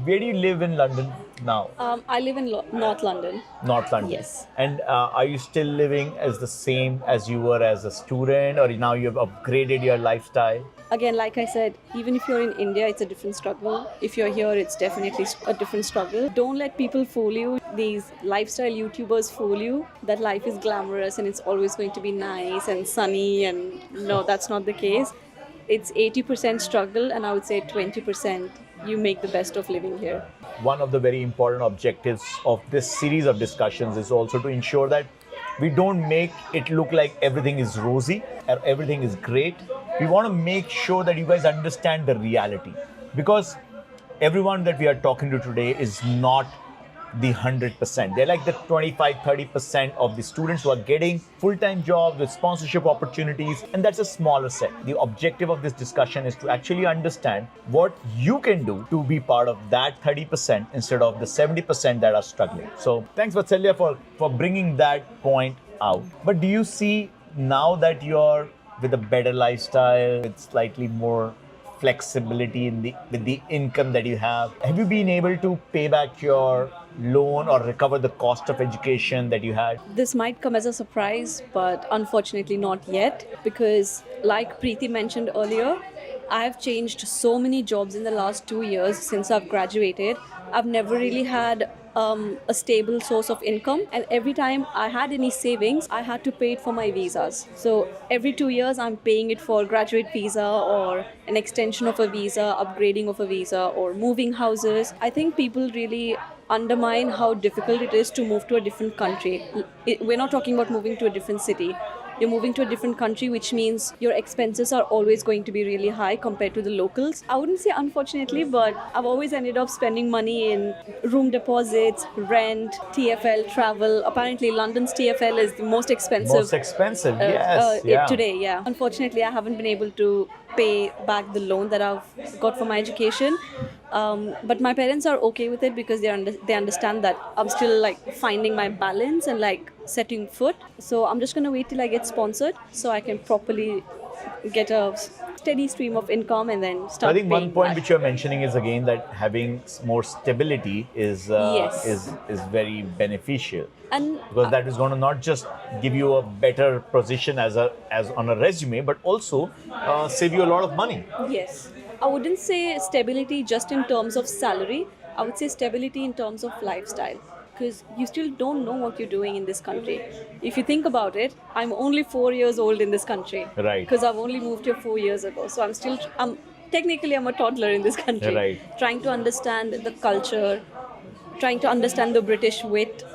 where do you live in London now? I live in North London. North London. Yes. And are you still living as the same as you were as a student, or now you've upgraded your lifestyle? Again, like I said, even if you're in India, it's a different struggle. If you're here, it's definitely a different struggle. Don't let people fool you. These lifestyle YouTubers fool you that life is glamorous and it's always going to be nice and sunny, and no, that's not the case. It's 80% struggle, and I would say 20% you make the best of living here. One of the very important objectives of this series of discussions is also to ensure that we don't make it look like everything is rosy or everything is great. We want to make sure that you guys understand the reality, because everyone that we are talking to today is not the 100%. They're like the 25-30% of the students who are getting full-time jobs with sponsorship opportunities, and that's a smaller set. The objective of this discussion is to actually understand what you can do to be part of that 30% instead of the 70% that are struggling. So thanks, Vatsalya, for bringing that point out. But do you see now that you're with a better lifestyle, with slightly more flexibility with the income that you have you been able to pay back your loan or recover the cost of education that you had? This might come as a surprise, but unfortunately not yet, because like Preeti mentioned earlier, I've changed so many jobs in the last 2 years since I've graduated. I've never really had a stable source of income, and every time I had any savings, I had to pay it for my visas. So every 2 years I'm paying it for graduate visa or an extension of a visa, upgrading of a visa, or moving houses. I think people really undermine how difficult it is to move to a different country. We're not talking about moving to a different city. You're moving to a different country, which means your expenses are always going to be really high compared to the locals. I wouldn't say unfortunately, but I've always ended up spending money in room deposits, rent, TFL, travel. Apparently, London's TFL is the most expensive. Most expensive, yes. Today, yeah. Unfortunately, I haven't been able to pay back the loan that I've got for my education. But my parents are okay with it because they understand that I'm still like finding my balance and like setting foot. So I'm just gonna wait till I get sponsored so I can properly get a steady stream of income and then start. I think one paying point back. which you're mentioning is again that having more stability is Yes. is very beneficial, And because that is going to not just give you a better position as on a resume, but also save you a lot of money. yes, I wouldn't say stability just in terms of salary. I would say stability in terms of lifestyle, because you still don't know what you're doing in this country. If you think about it, I'm only 4 years old in this country. Right. Because I've only moved here 4 years ago. So I'm a toddler in this country. Right. Trying to understand the culture, trying to understand the British wit,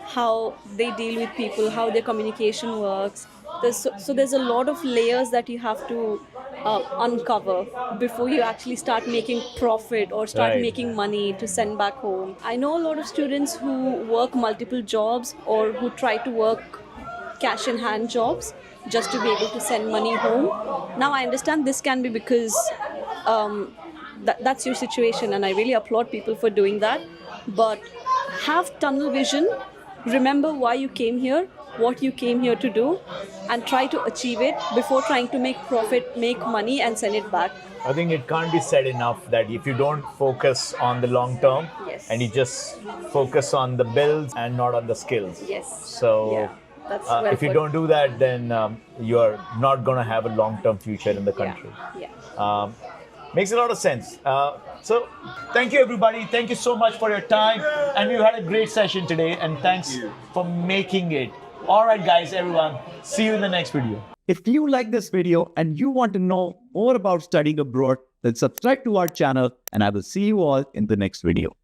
how they deal with people, how their communication works. There's a lot of layers that you have to uncover before you actually start making profit or start Right. making money to send back home. I know a lot of students who work multiple jobs or who try to work cash in hand jobs just to be able to send money home. Now I understand this can be because that's your situation, and I really applaud people for doing that. But have tunnel vision, remember why you came here, what you came here to do, and try to achieve it before trying to make profit, make money, and send it back. I think it can't be said enough that if you don't focus on the long term, Yes. and you just focus on the bills and not on the skills. Yes. So Yeah, that's well if you put. don't do that, then you're not going to have a long-term future in the country. Yeah. Makes a lot of sense. So thank you, everybody. Thank you so much for your time. And we've had a great session today. And thanks for making it. All right, guys, everyone. See you in the next video. If you like this video and you want to know more about studying abroad, then subscribe to our channel and I will see you all in the next video.